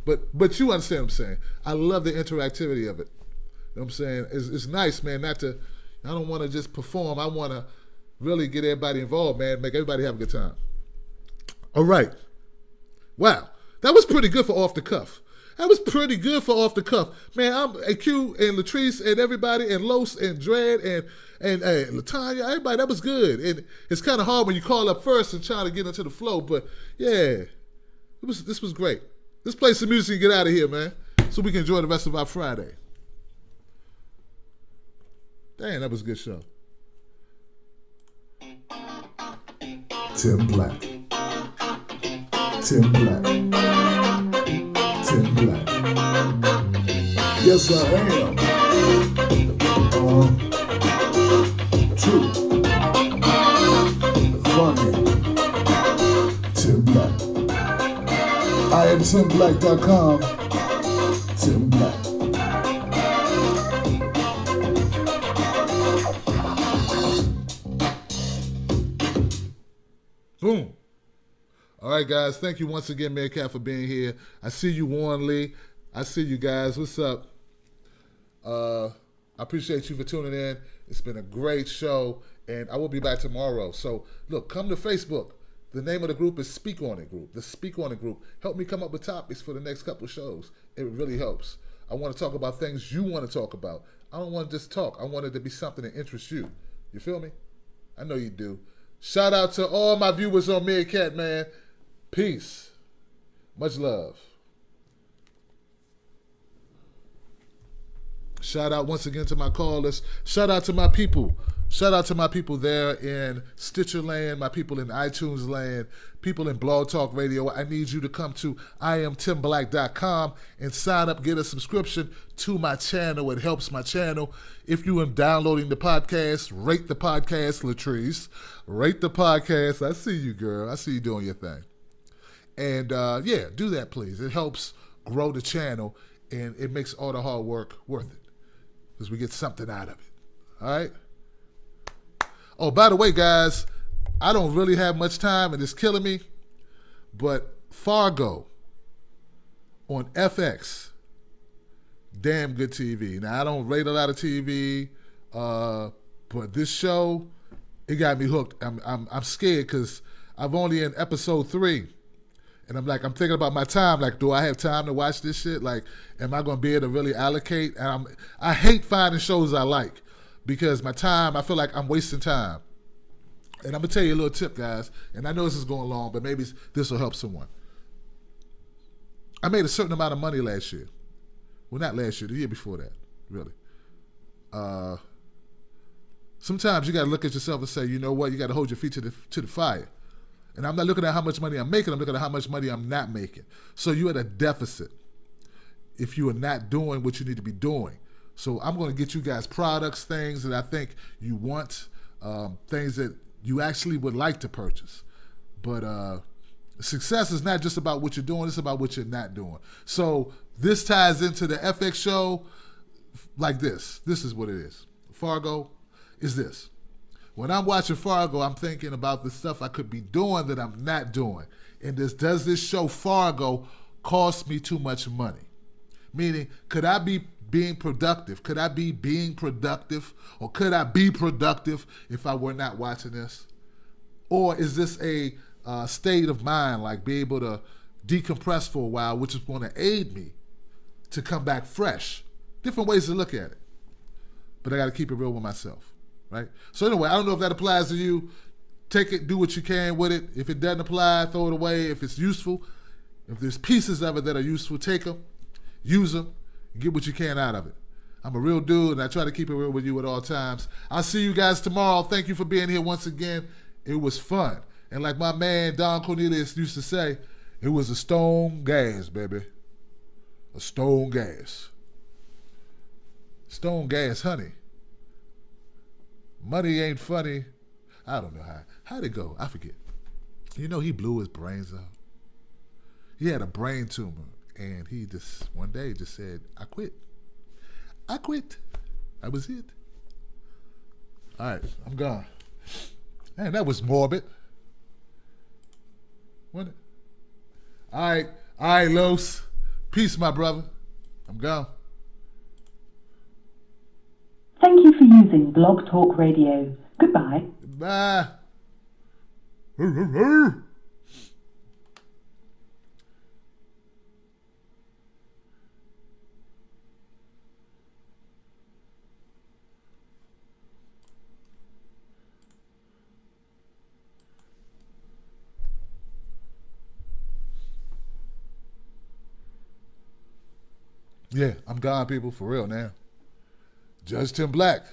[SPEAKER 2] But you understand what I'm saying. I love the interactivity of it. You know what I'm saying? It's nice, man, I don't want to just perform. I want to really get everybody involved, man, make everybody have a good time. All right. Wow. That was pretty good for off the cuff. Man, I'm Q and Latrice and everybody and Los and Dredd and Latanya, everybody, that was good. And it's kind of hard when you call up first and try to get into the flow, but yeah, this was great. Let's play some music and get out of here, man, so we can enjoy the rest of our Friday. Damn, that was a good show.
[SPEAKER 1] Tim Black. Tim Black. Tim Black. Yes, I am. True. Funny. Tim Black. I am TimBlack.com. Tim Black.
[SPEAKER 2] Boom. All right, guys. Thank you once again, Meerkat, for being here. I see you, Warren Lee. I see you guys. What's up? I appreciate you for tuning in. It's been a great show, and I will be back tomorrow. So, look, come to Facebook. The name of the group is Speak On It Group. The Speak On It Group. Help me come up with topics for the next couple of shows. It really helps. I want to talk about things you want to talk about. I don't want to just talk. I want it to be something that interests you. You feel me? I know you do. Shout out to all my viewers on Meerkat, man. Peace. Much love. Shout out once again to my callers. Shout out to my people. Shout out to my people there in Stitcher land, my people in iTunes land, people in Blog Talk Radio. I need you to come to IamTimBlack.com and sign up, get a subscription to my channel. It helps my channel. If you are downloading the podcast, rate the podcast, Latrice. Rate the podcast. I see you, girl. I see you doing your thing. And yeah, do that, please. It helps grow the channel, and it makes all the hard work worth it because we get something out of it. All right? Oh, by the way, guys, I don't really have much time, and it's killing me, but Fargo on FX, damn good TV. Now, I don't rate a lot of TV, but this show, it got me hooked. I'm scared because I'm only in episode 3, and I'm thinking about my time. Like, do I have time to watch this shit? Like, am I going to be able to really allocate? And I hate finding shows I like. Because my time, I feel like I'm wasting time. And I'm going to tell you a little tip, guys. And I know this is going long, but maybe this will help someone. I made a certain amount of money last year. Well, not last year, the year before that, really. Sometimes you got to look at yourself and say, you know what, you got to hold your feet to the fire. And I'm not looking at how much money I'm making, I'm looking at how much money I'm not making. So you're at a deficit if you are not doing what you need to be doing. So I'm going to get you guys products, things that I think you want, things that you actually would like to purchase. But success is not just about what you're doing, it's about what you're not doing. So this ties into the FX show like this. This is what it is. Fargo is this. When I'm watching Fargo, I'm thinking about the stuff I could be doing that I'm not doing. And does this show Fargo cost me too much money? Meaning, could I be being productive? Could I be being productive? Or could I be productive if I were not watching this? Or is this a state of mind, like be able to decompress for a while, which is going to aid me to come back fresh? Different ways to look at it. But I got to keep it real with myself, right? So anyway, I don't know if that applies to you. Take it, do what you can with it. If it doesn't apply, throw it away. If it's useful, if there's pieces of it that are useful, take them, use them, get what you can out of it. I'm a real dude, and I try to keep it real with you at all times. I'll see you guys tomorrow. Thank you for being here once again. It was fun. And like my man Don Cornelius used to say, it was a stone gas, baby. or stone gas. Stone gas, honey. Money ain't funny. I don't know how'd it go? I forget. You know, he blew his brains out. He had a brain tumor, and he just one day just said, I quit. I quit. That was it. All right, I'm gone. Man, that was morbid. Wasn't it? All right, Los. Peace, my brother. I'm gone.
[SPEAKER 12] Thank you for using Blog Talk Radio. Goodbye.
[SPEAKER 2] Goodbye. Yeah, I'm gone, people, for real now. Judge Tim Black.